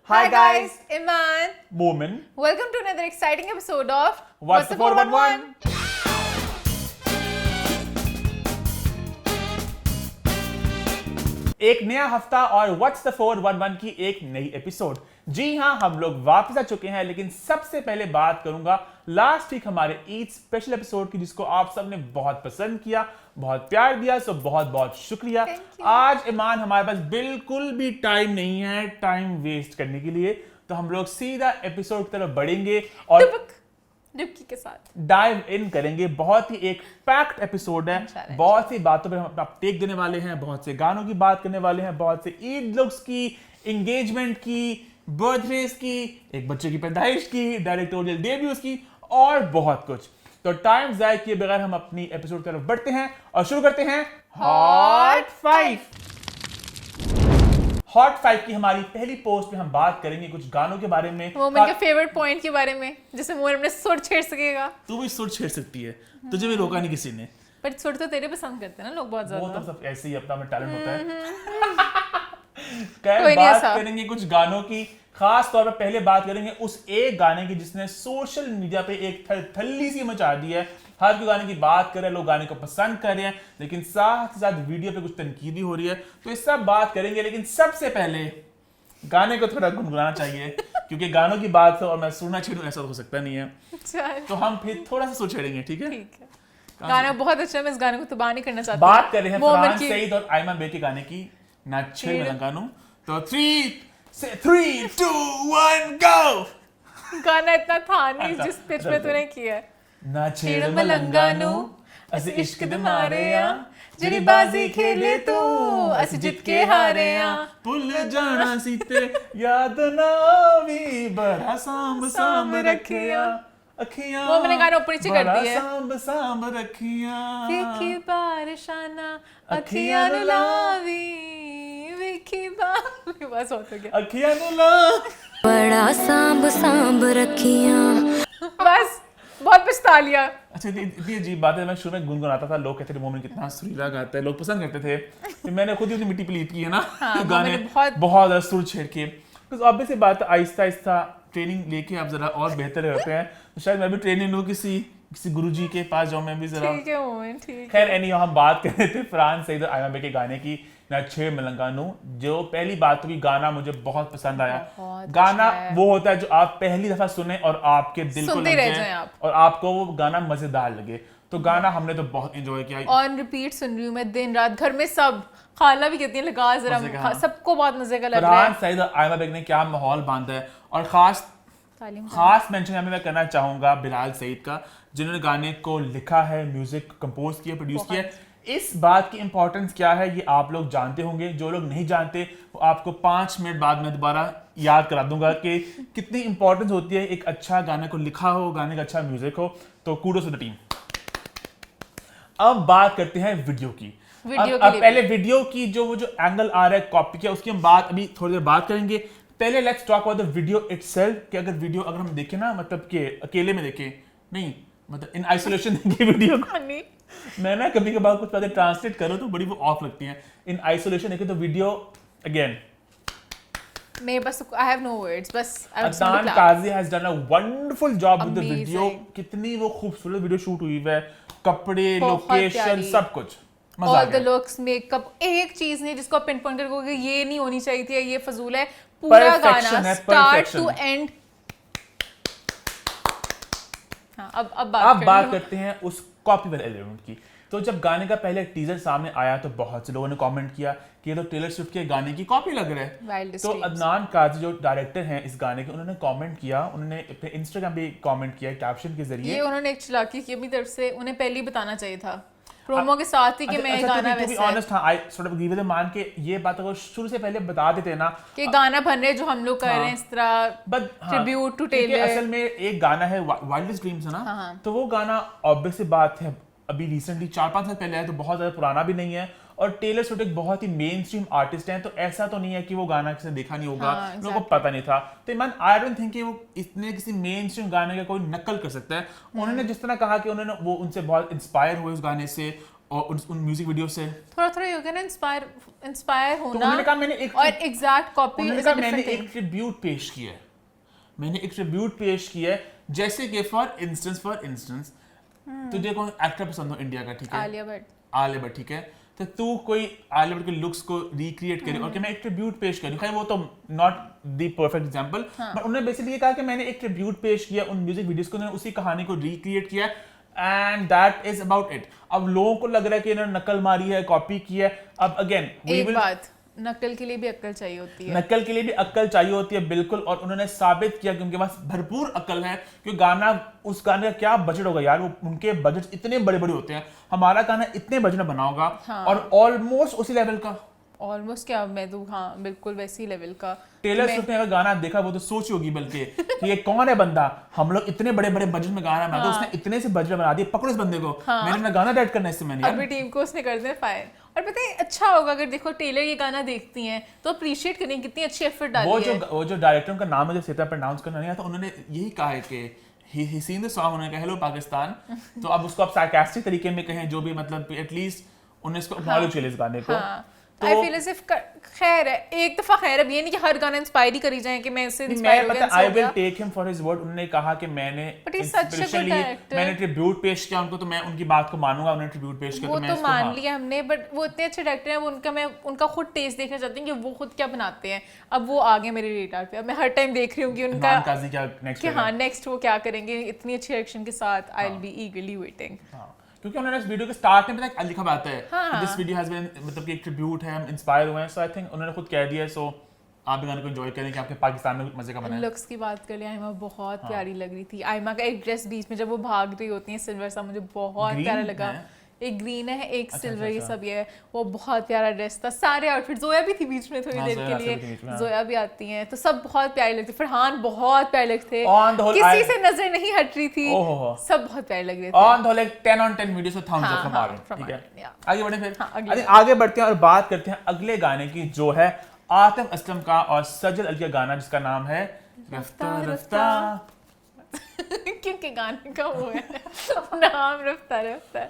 Hi guys, Iman. Momin. Welcome to another exciting episode of What's the 411? एक नया हफ्ता और व्हाट्स द 411 की एक नई एपिसोड। जी हाँ, हम लोग वापस आ चुके हैं, लेकिन सबसे पहले बात करूंगा लास्ट वीक हमारे ईद स्पेशल एपिसोड की, जिसको आप सबने बहुत पसंद किया, बहुत प्यार दिया, सो बहुत बहुत शुक्रिया। आज ईमान हमारे पास बिल्कुल भी टाइम नहीं है टाइम वेस्ट करने के लिए, तो हम लोग सीधा एपिसोड की तरफ बढ़ेंगे और डुबकी के साथ डाइव इन करेंगे। बहुत ही एक पैक्ड एपिसोड है, बहुत सी बातों पर हम अपना टेक देने वाले हैं, बहुत से गानों की बात करने वाले हैं, बहुत से ईद लुक्स की, एंगेजमेंट की, बर्थडेज की, एक बच्चे की पैदाइश की, डायरेक्टोरियल डेब्यूज की और बहुत कुछ। तो टाइम जाया किए बगैर हम अपनी एपिसोड की तरफ बढ़ते हैं और शुरू करते हैं हॉट 5। हॉट 5 की हमारी पहली पोस्ट में हम बात करेंगे कुछ गानों के बारे में, मोमेंट के फेवरेट पॉइंट के बारे में, जिससे मोमेंट अपने सुर छेड़ सकेगा। तू भी सुर छेड़ सकती है, तुझे भी रोका नहीं किसी ने। पर सुर तो तेरे पसंद करते हैं ना लोग बहुत ज्यादा। वो तो सब ऐसे ही अपना में टैलेंट होता कोई है। नहीं बात ऐसा। करेंगे कुछ गानों की, खास तौर पर पहले बात करेंगे उस एक गाने की जिसने सोशल मीडिया पे एक थल्ली सी मचा दी है। हर कोई गाने की बात कर रहे हैं, लोग गाने को पसंद कर रहे हैं, लेकिन साथ साथ वीडियो पे कुछ तनकीदी हो रही है, तो इस सब बात करेंगे। लेकिन सबसे पहले गाने को थोड़ा गुनगुनाना चाहिए, क्योंकि गानों की बात हो और मैं सुनना छेड़ूं ऐसा हो सकता नहीं है, तो हम फिर थोड़ा सा सुर छेड़ेंगे। ठीक है, गाना बहुत अच्छा है, मैं इस गाने को तबाह नहीं करना चाहती। बात कर रहे हैं फरहान सईद और आयमा बे के गाने की, ना छेड़ मलंगानू। तो 3 2 1 गो। गाना इतना था नहीं जिस पिच पे तूने किया है। ना छेड़ मलंगानू अस इश्क दे मारे आ, ਜਿਹੜੀ ਬਾਜ਼ੀ ਖੇਲੇ ਤੂੰ ਅਸੀਂ ਜਿੱਤ ਕੇ ਹਾਰੇ ਆ। ਭੁੱਲ ਜਾਣਾ ਸੀ ਤੇ ਯਾਦ ਨਾ ਆਵੀ, ਬੜਾ ਸਾਂਭ ਸਾਂਭ ਰੱਖਿਆ ਅੱਖੀਆਂ। वो मैंने गाना ऊपर नीचे कर दी है। ਸਾਂਭ ਸਾਂਭ ਰੱਖੀਆਂ ਵੇਖੀ ਬਾਰਿਸ਼ਾਨਾ ਅੱਖੀਆਂ ਨੂੰ ਲਾਵੀ, ਵੇਖੀ ਬਸ हो तो गया। ਅੱਖੀਆਂ ਨੂੰ ਲਾ बड़ा सांभ सांभ रखियां। बस बहुत पछता लिया। अच्छा, इतनी अजीब बात है, मैं शुरू में गुनगुनाता था, लोग कहते थे मोमिन कितना सुरीला गाता है, लोग पसंद करते थे। तो मैंने खुद ही अपनी मिट्टी पलीत की है ना। हाँ, गाने बहुत ज्यादा सुर छेड़ के, तो ऑब्वियस सी बात है, आहिस्ता आहिस्ता ट्रेनिंग लेके आप जरा और बेहतर होते हैं। तो शायद मैं भी ट्रेनिंग लूँ, किसी गुरुजी के पास जाऊँ मैं भी जरा। ठीक है मोमेंट, ठीक। खैर एनी, हम बात कर रहे थे फरहान सईद और आयमा बे के गाने की, ना छेड़ मलंगानू। जो पहली बात तो कि गाना मुझे बहुत पसंद आया। गाना वो होता है जो आप पहली दफा सुने और आपके दिल को लग जाए और आपको वो गाना मजेदार लगे। तो गाना हमने तो बहुत एंजॉय किया, ऑन रिपीट सुन रही हूँ मैं दिन रात, घर में सब, खाला भी कहती है लगा जरा, सबको बहुत मजे का लग रहा है। फरहान सईद और आयमा बे ने क्या माहौल बांधा है। और खास मेंशन मैं करना चाहूंगा बिलाल सईद का, जिन्होंने गाने को लिखा है, म्यूजिक कंपोज किया, प्रोड्यूस किया। इस बात की इंपॉर्टेंस क्या है ये आप लोग जानते होंगे, जो लोग नहीं जानते वो आपको 5 मिनट बाद में दोबारा याद करा दूंगा कि कितनी इंपॉर्टेंस होती है एक अच्छा गाने को लिखा हो, गाने का अच्छा म्यूजिक हो। तो कूडोस टू द टीम। अब बात करते हैं वीडियो की। अब पहले वीडियो की जो एंगल आ रहा है कॉपी किया, उसकी हम बात अभी थोड़ी देर बात करेंगे। पहले let's talk about the video itself, कि अगर वीडियो अगर हम देखें ना, मतलब कि अकेले में देखें नहीं, मतलब इन आइसोलेशन देखें वीडियो को। मैं ना कभी कभार कुछ बातें ट्रांसलेट करो तो बड़ी वो ऑफ लगती हैं। इन आइसोलेशन देखें तो वीडियो अगेन मैं बस आई हैव नो वर्ड्स, बस Adnan Kazi has done a wonderful job with the video. कितनी वो खूबसूरत वीडियो शूट हुई है, कपड़े, लोकेशन, सब कुछ मजा आ गया। ऑल द लुक्स, मेकअप, एक चीज नहीं जिसको आप पिन पॉइंट करके कहोगे ये नहीं होनी चाहिए थी, ये फजूल है। पूरा गाना स्टार्ट टू एंड। हाँ, अब बात करते हैं उस कॉपी वाले एलिमेंट की। तो जब गाने का पहले टीजर सामने आया तो बहुत से लोगों ने कमेंट किया कि ये तो टेलर स्विफ्ट के गाने की कॉपी लग रहा है। तो अदनान काजी जो डायरेक्टर हैं इस गाने के, उन्होंने कमेंट किया, उन्होंने अपने इंस्टाग्राम पे कमेंट किया कैप्शन के जरिए। ये उन्होंने एक चालाकी की अपनी तरफ से, उन्हें पहले ही बताना चाहिए था प्रोमो के साथ ही कि मैं गाना वैसे ऑनेस्ट हाँ, I sort of give it मान के ये बात अगर शुरू से पहले बता देते ना कि गाना बन रहे जो हम लोग कर रहे हैं इस तरह, बट ट्रिब्यूट टू टेलर। असल में एक गाना है वाइल्डेस्ट ड्रीम्स है ना, तो वो गाना ऑब्वियस सी बात है अभी रिसेंटली 4-5 साल पहले आया, तो बहुत ज्यादा पुराना भी नहीं है। और टेलर स्विफ्ट एक बहुत ही मेन स्ट्रीम आर्टिस्ट हैं, तो ऐसा तो नहीं है कि वो गाना किसी ने देखा नहीं होगा, लोगों को पता नहीं था। तो इमान आई डोंट थिंक कि वो इतने किसी मेन स्ट्रीम गाने का कोई नकल कर सकता है। उन्होंने जिस तरह कहा कि उन्होंने वो उनसे बहुत इंस्पायर हुए उस गाने से, और उन म्यूजिक वीडियो से थोड़ा ये हो गया ना इंस्पायर होना। तो उन्होंने कहा मैंने एक और एग्जैक्ट कॉपी इज अ मैंने डिफरेंट एक थिंग। ट्रिब्यूट पेश किया है जैसे कि फॉर इंस्टेंस तुझे कौन एक्टर पसंद हो इंडिया का, ठीक है, आलिया भट्ट, ठीक है, तो तू कोई आलिया भट्ट के लुक्स को रिक्रिएट करे और कि मैं एक ट्रिब्यूट पेश करूं, खैर वो तो not the perfect example, but उन्होंने बेसिकली ये कहा कि मैंने एक ट्रिब्यूट पेश किया उन म्यूजिक वीडियोस को, उन्होंने उसी कहानी को रिक्रिएट किया and that is about it. अब लोगों को लग रहा है कि इन्होंने नकल मारी है, कॉपी की है। अब अगेन एक बात, नकल के लिए भी अक्ल चाहिए होती है, नकल के लिए भी अक्ल चाहिए होती है, बिल्कुल। और उन्होंने साबित किया कि उनके पास भरपूर अक्ल है, क्योंकि गाना, उस गाने का क्या बजट होगा यार, वो उनके बजट इतने बड़े बड़े होते हैं, हमारा गाना इतने बजट में बना होगा। हाँ। और ऑलमोस्ट उसी लेवल का, ऑलमोस्ट क्या, मैं तो हाँ बिल्कुल वैसी लेवल का। टेलर स्विफ्ट ने अगर गाना देखा वो तो सोची होगी बल्कि कि ये कौन है बंदा, हम लोग इतने बड़े बड़े बजट में गाना बना, उसने इतने से बजट बना दिए, पकड़ो इस बंदे को, मैंने अपना गाना डायरेक्ट करना है इससे, मैंने अभी टीम को उसने कर दिया फायर। और पता है अच्छा होगा अगर देखो टेलर ये गाना देखती हैं तो अप्रिशिएट करें कितनी अच्छी एफर्ट डाली है। वो जो डायरेक्टर का नाम है, जो सीता प्रोनाउंस करना नहीं आता, उन्होंने यही कहा है कि ही सीन द सॉन्ग, उन्होंने कहा हेलो पाकिस्तान, तो अब उसको आप सार्कास्टिक तरीके में कहें जो भी, मतलब एटलीस्ट उन्होंने इसको एक्नॉलेज किया इस गाने को। आई फील एज इफ खैर है, एक दफा खैर है, ये नहीं कि हर गाना इंस्पायर ही करी जाए कि मैं इससे इंस्पायर हो गया। I will take him for his word. उन्होंने कहा कि मैंने ट्रिब्यूट पेश किया उनको, तो मैं उनकी बात को मानूंगा, उन्होंने ट्रिब्यूट पेश किया वो तो मान लिया हमने, बट वो इतने अच्छे डायरेक्टर हैं, वो उनका खुद टेस्ट देखना चाहती हूँ कि वो खुद क्या बनाते हैं। अब वो आगे मेरे रेडार पे, अब मैं हर टाइम देख रही हूँ कि उनका नेक्स्ट वो क्या करेंगे इतनी अच्छी डायरेक्शन के साथ। आई विल बी ईगरली वेटिंग, क्योंकि उन्होंने इस वीडियो के स्टार्ट में पता लिखा बात है दिस वीडियो हैज बीन, मतलब कि एक ट्रिब्यूट है, हम इंस्पायर हुए हैं, सो आई थिंक उन्होंने खुद कह दिया है। सो आप भी गाने को एंजॉय करें कि आपके पाकिस्तान में मजे का बना है। लुक्स की बात कर लिया, आयमा बहुत प्यारी लग रही थी। आयमा का एक ड्रेस बीच में जब वो भाग रही होती है सिल्वर सा, मुझे बहुत प्यारा लगा। एक ग्रीन है, एक सिल्वर, ये सब ये है, वो बहुत प्यारा ड्रेस था। सारे आउटफिट, जोया भी थी बीच में थोड़ी देर के लिए, जोया भी आती हैं, तो सब बहुत प्यारे लगते। फरहान बहुत प्यारे लगते, किसी से नजर नहीं हट रही थी, सब बहुत प्यारे लग रहे थे। On the whole 10 on 10 video से थम्स अप हमारे, ठीक है। आगे बढ़े फिर, आगे बढ़ते हैं और बात करते हैं अगले गाने की, जो है आतिफ असलम का और सजल अली का गाना, जिसका नाम है रफ्ता रफ्ता। क्योंकि गाने का वो है नाम रफ्ता रफ्ता।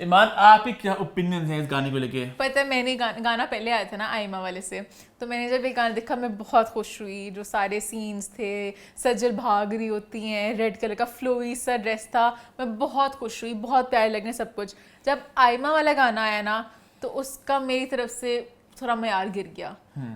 ईमान, आपके क्या ओपिनियन है इस गाने को लेके? पता है मैंने गाना पहले आया था ना आयमा वाले से, तो मैंने जब ये गाना देखा मैं बहुत खुश हुई। जो सारे सीन्स थे, सजल भाग रही होती हैं, रेड कलर का फ्लोई सा ड्रेस था, मैं बहुत खुश हुई, बहुत प्यारे लगने सब कुछ। जब आयमा वाला गाना आया ना तो उसका मेरी तरफ से थोड़ा मयार गिर गया,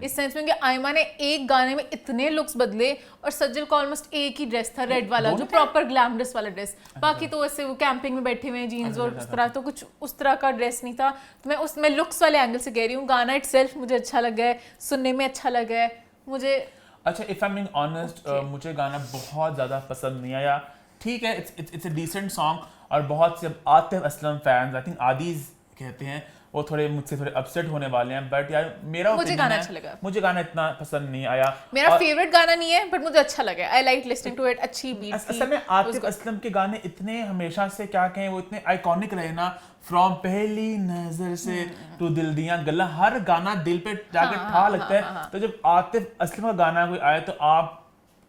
इस सेंस में कि आयमा ने एक गाने में इतने लुक्स बदले और सज्जल का ऑलमोस्ट एक ही ड्रेस था, रेड वाला, जो प्रॉपर ग्लैमरस वाला ड्रेस। बाकी तो ऐसे वो कैंपिंग में बैठे हुए जीन्स और उस तरह, तो कुछ उस तरह का ड्रेस नहीं था। तो मैं लुक्स वाले एंगल से कह रही हूँ। गाना इटसेल्फ मुझे अच्छा लगा है, सुनने में अच्छा लगा है मुझे। अच्छा, if I am being honest, मुझे गाना बहुत ज़्यादा पसंद नहीं आया। ठीक है, इट्स अ डिसेंट सॉन्ग, और बहुत से Atif Aslam fans, I think आदीज कहते हैं, वो थोड़े मुझसे थोड़े अपसेट होने वाले हैं, बट यार मेरा मुझे गाना अच्छा लगा, मुझे गाना इतना पसंद नहीं आया। मेरा फेवरेट गाना नहीं है, बट मुझे अच्छा लगा। I like listening to it, अच्छी बीट थी। असल में आतिफ असलम के गाने इतने हमेशा से क्या कहें, वो इतने आइकॉनिक रहे ना, फ्रॉम पहली नजर से टू दिल दिया गल्ला, हर गाना दिल पे जाके ठा लगता है। तो जब आतिफ असलम का गाना कोई आए तो आप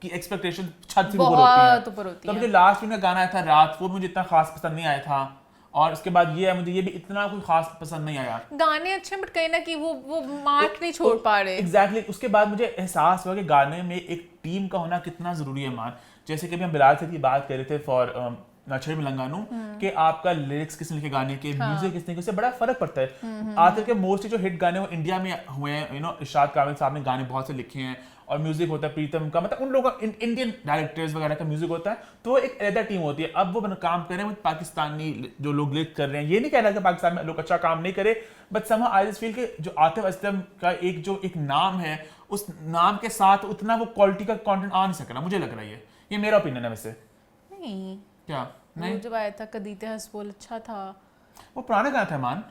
की एक्सपेक्टेशन छत से ऊपर होती है। तो मुझे लास्ट में गाना आया था रात, वो मुझे इतना खास पसंद नहीं आया था, और उसके बाद ये है मुझे ये भी इतना कोई खास पसंद नहीं आया। गाने अच्छे बट कहीं ना कि वो मार्क नहीं छोड़ पा रहे। एग्जैक्टली। उसके बाद मुझे एहसास हुआ कि गाने में एक टीम का होना कितना जरूरी है मान। जैसे कि हम बिलाल से की बात कर रहे थे फॉर नछड़ मिलंगानू कि आपका लिरिक्स किसने लिखे गाने के, म्यूजिक किसने, उससे बड़ा फर्क पड़ता है। आतिफ के मोस्टली जो हिट गाने वो इंडिया में हुए हैं, यू नो, इरशाद कामिल साहब ने गाने बहुत से लिखे हैं, और म्यूजिक होता है प्रीतम का, मतलब उन लोगों का इंडियन डायरेक्टर्स वगैरह का म्यूजिक होता है, तो एक अलग टीम होती है। अब वो काम कर रहे हैं पाकिस्तानी जो लोग लिरिक्स कर रहे हैं, ये नहीं कहना कि पाकिस्तान में लोग अच्छा काम नहीं करे, but somehow I just feel कि जो आतिफ असलम का एक नाम है, उस नाम के साथ उतना वो क्वालिटी का कंटेंट आ नहीं सक रहा, मुझे लग रहा है। ये मेरा ओपिनियन है। वैसे नहीं, क्या नहीं, जब आया था कदीते हंस बोल अच्छा था, वो पुराना गाना था मान।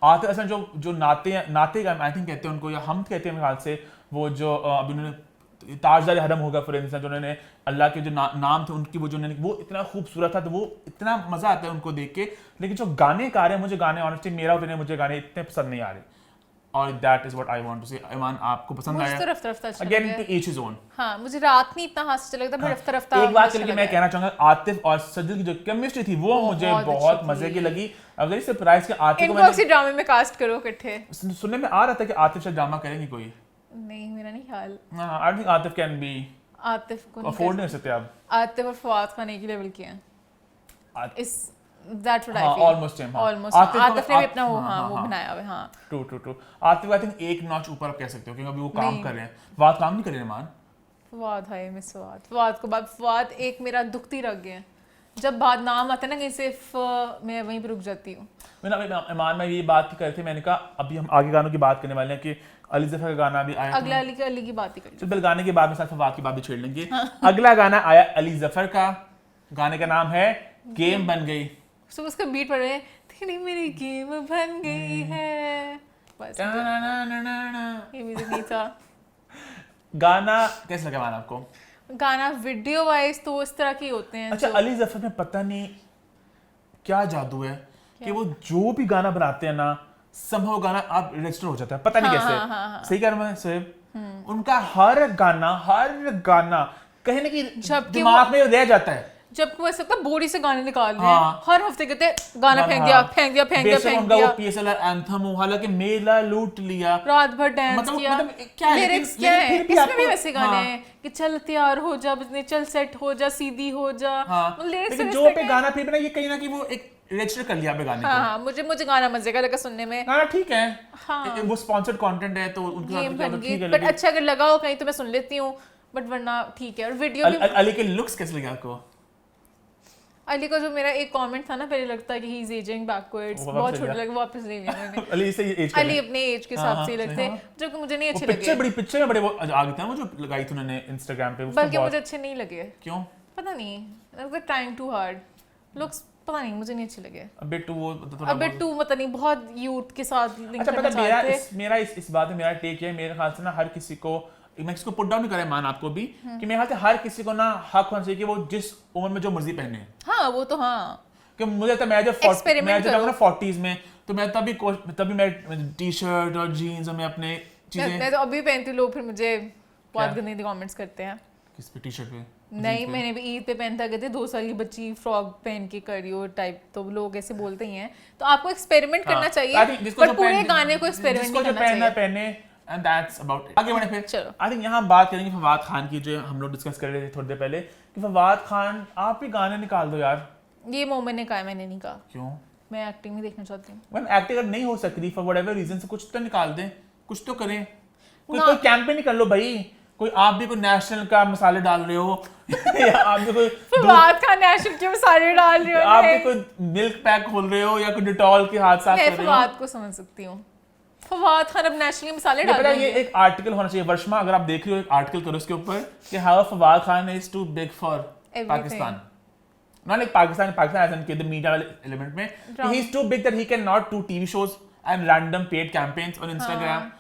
आतिफ असलम जो नाते गाने आई थिंक कहते हैं उनको, या हम कहते हैं मेरे ख्याल से, वो जो अभी उन्होंने ताजदार हरम होगा फॉर इंस्टेंस, जो उन्होंने अल्लाह के जो नाम थे उनकी, वो इतना खूबसूरत था, तो वो इतना मजा आता है उनको देख के। लेकिन जो गाने गा रहे हैं, मुझे गाने ऑनेस्टली मेरा ओपिनियन, मुझे गाने इतने पसंद नहीं आ रहे। और that is what I want to say. ईमान आपको पसंद आया? मुझे तो रफ्ता रफ्ता अच्छा अगेन लगा। To each his own. हाँ, मुझे रात नहीं इतना हाथ से चला था, पर रफ्ता रफ्ता एक बात अच्छा चलिए लगा मैं है। कहना चाहूंगा, आतिफ और सज्जद की जो केमिस्ट्री थी वो मुझे बहुत बहुत अच्छी मजे थी। की लगी। आई वाज वेरी सरप्राइज कि आतिफ को इनको किसी ड्रामे में कास्ट करो इकट्ठे। सुनने में आ रहा था कि आतिफ शायद ड्रामा करेंगे कोई। नहीं, मेरा नहीं ख्याल। हाँ, I think Atif can be, Atif को अफोर्ड नहीं कर सकते आप। आतिफ और फवाद खान एक ही लेवल के हैं। इस दैट्स व्हाट हाँ, I feel. Almost same. Almost Atif Atif ने भी अपना वो बनाया हुआ है। हाँ, ट्रू। आतिफ आई थिंक एक नॉच ऊपर आप कह सकते हो क्योंकि अभी वो काम नहीं। कर रहे हैं। फवाद काम नहीं कर रहे ईमान। फवाद है, मिस फवाद को बाद फवाद एक मेरा दुखती रह गया। जब बाद नाम आता है ना कहीं से, मैं वहीं पे रुक जाती हूँ। ईमान में ये बात कर रहे थे, मैंने कहा अभी हम आगे गानों की बात करने वाले हैं कि अली जफर का गाना भी आया। अगला अली की बात ही करें। चल गाने के बाद में साथ फवाद की बात भी छेड़ लेंगे। अगला गाना आया अली जफर का, गाने का नाम है गेम बन गई। तो उसका बीट पड़ रहे हैं, तेरी मेरी गेम बन गई है, बस ये म्यूजिक नहीं था। गाना कैसा लगा मान आपको? गाना वीडियो वाइज तो इस तरह के होते हैं। अच्छा, अली जफर में पता नहीं क्या जादू है कि वो जो भी गाना बनाते हैं ना, संभव गाना आप रजिस्टर हो जाता है, पता नहीं कैसे। सही कह रहा मैं सोएब? उनका हर गाना कहीं ना कहीं दिमाग में रह जाता है। जबकि वो ऐसा लगता है बोरी से गाने निकाल रहे हाँ। हैं, हर हफ्ते कहते हैं गाना फेंक दिया। वो पीएसएल एंथम हो, हालांकि मेला लूट लिया, रात भर डांस किया। क्या है लिरिक्स लेकिन क्या है? फिर भी इसमें आपको- भी वैसे गाने हाँ। हैं कि चल तैयार हो जा, चल सेट हो जा, सीधी हो जा। हाँ। लिरिक्स लेकिन इस जो तरह पे के- गाना फिर भी ना ये कहीं ना कहीं वो एक रजिस्टर कर लिया पे गाने हाँ को। हाँ, मुझे गाना मजे का लगा सुनने में। गाना ठीक है, हाँ। वो स्पॉन्सर्ड कंटेंट है तो उनके गेम साथ बन तो गई, ठीक है। बट लेकिन अच्छा अगर लगा हो कहीं तो मैं सुन लेती हूँ, बट वरना ठीक है। और वीडियो भी अली के लुक्स कैसे लगे आपको? अली का जो मेरा एक कमेंट था ना, पहले लगता है कि ही इज एजिंग बैकवर्ड्स, वो बहुत वापस ले छोटा लिया। लगा, वापस ले लिया मैंने। अली से एज अली अपने एज के हिसाब से ही लगते हैं, जो कि मुझे नहीं अच्छे लगे। पिक्चर में बड़े वो आ गए थे वो जो लगाई थी उन्होंने इंस्टाग्राम पे, उसको बल्कि बहुत- मुझे अच्छे नहीं लगे, क्यों? पता नहीं, लगता ट्राइंग टू हार्ड लुक्स, पता नहीं, मुझे नहीं अच्छे लगे। अबे टू वो थोड़ा अबे टू पता नहीं, बहुत यूथ के साथ लिंक अच्छा करना पता चाहते। मेरा इस बात में मेरा टेक है, मेरे ख्याल से ना हर किसी को, मैं इसको पुट डाउन नहीं करें मान आपको भी, कि मेरे ख्याल से हर किसी को ना हक होना चाहिए कि वो जिस उम्र में जो मर्जी पहने। हाँ वो तो हाँ, कि मुझे तो मैं जब Experiment करो। ना 40s में तो मैं तभी मैं टी शर्ट और जीन्स और मैं अपने चीजें मैं तो अभी पहनती हूँ, लोग फिर मुझे बहुत क्या? गंदे कमेंट्स करते हैं। किस पे? टी शर्ट पे? नहीं, मैंने भी ईद पे पहनता कहते 2 साल की बच्ची फ्रॉक पहन के कर रही हो टाइप, तो लोग ऐसे बोलते ही हैं। तो आपको एक्सपेरिमेंट करना चाहिए, पर पूरे गाने को एक्सपेरिमेंट नहीं करना चाहिए। पहने एंड दैट्स अबाउट इट। आगे बढ़े फिर। चलो। आई थिंक यहाँ बात करेंगे फवाद खान की, जो हम लोग डिस्कस कर रहे थे थोड़ी देर पहले कि फवाद खान आप भी गाने निकाल दो यार। ये मोमेंट ने कहा, मैंने नहीं कहा। क्यों? मैं एक्टिंग नहीं देखना चाहती हूँ। मैम एक्टिंग अगर नहीं हो सकती फॉर व्हाटएवर रीजन से, कुछ तो निकाल दें, कुछ तो करें, कोई कैंपेन ही कर लो भाई। कोई आप भी कोई नेशनल का मसाले डाल रहे हो या आप भी कोई फवाद खान नेशनल के मसाले डाल रही हो, आप भी कोई मिल्क पैक खोल रहे हो या कोई डिटॉल के हाथ साफ कर मैं रहे हो। फवाद को समझ सकती हूँ। फवाद खान अब नेशनल के मसाले डाल पता रहे है, ये हैं। एक आर्टिकल होना चाहिए वर्षमा, अगर आप देख रहे हो एक आर्टिकल करो इसके ऊपर कि how Fawad Khan is too big for Pakistan. Not like Pakistan as in के द मीडिया वाले एलिमेंट में, he is too big that he can not do TV shows and random paid campaigns on Instagram,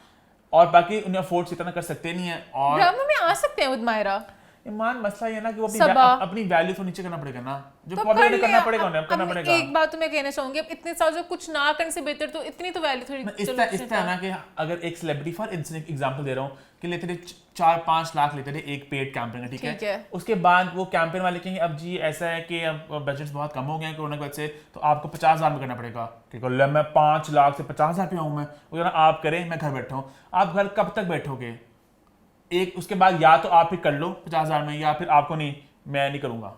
और बाकी उन्हें अफोर्ड इतना कर सकते नहीं है। और ड्रामा में आ सकते हैं विद मायरा। ईमान मसला ये ना कि वो सबा। अपनी वैल्यू तो नीचे करना पड़ेगा ना, जो तो पॉपुलर कर करना लिया। पड़ेगा उन्हें, करना अब पड़ेगा। एक बात तो मैं कहना चाहूंगी, अब इतने साल जो कुछ ना करने से बेहतर, तो इतनी तो वैल्यू थोड़ी। इस तरह ना कि अगर एक सेलिब्रिटी फॉर इंस्टेंस एग्जांपल दे रहा हूँ कि लेते थे 4-5 लाख लेते थे एक पेड कैंपेन का, ठीक है, उसके बाद वो कैंपेन वाले कहेंगे अब जी ऐसा है कि अब बजट्स बहुत कम हो गए हैं कोरोना की वजह से, तो आपको 50,000 में करना पड़ेगा। ठीक है, मैं 5 लाख से 50,000 पे आऊँ, मैं वो आप करें, मैं घर बैठा हूँ। आप घर कब तक बैठोगे? एक उसके बाद या तो आप ही कर लो 50,000 में, या फिर आपको नहीं, मैं नहीं करूंगा।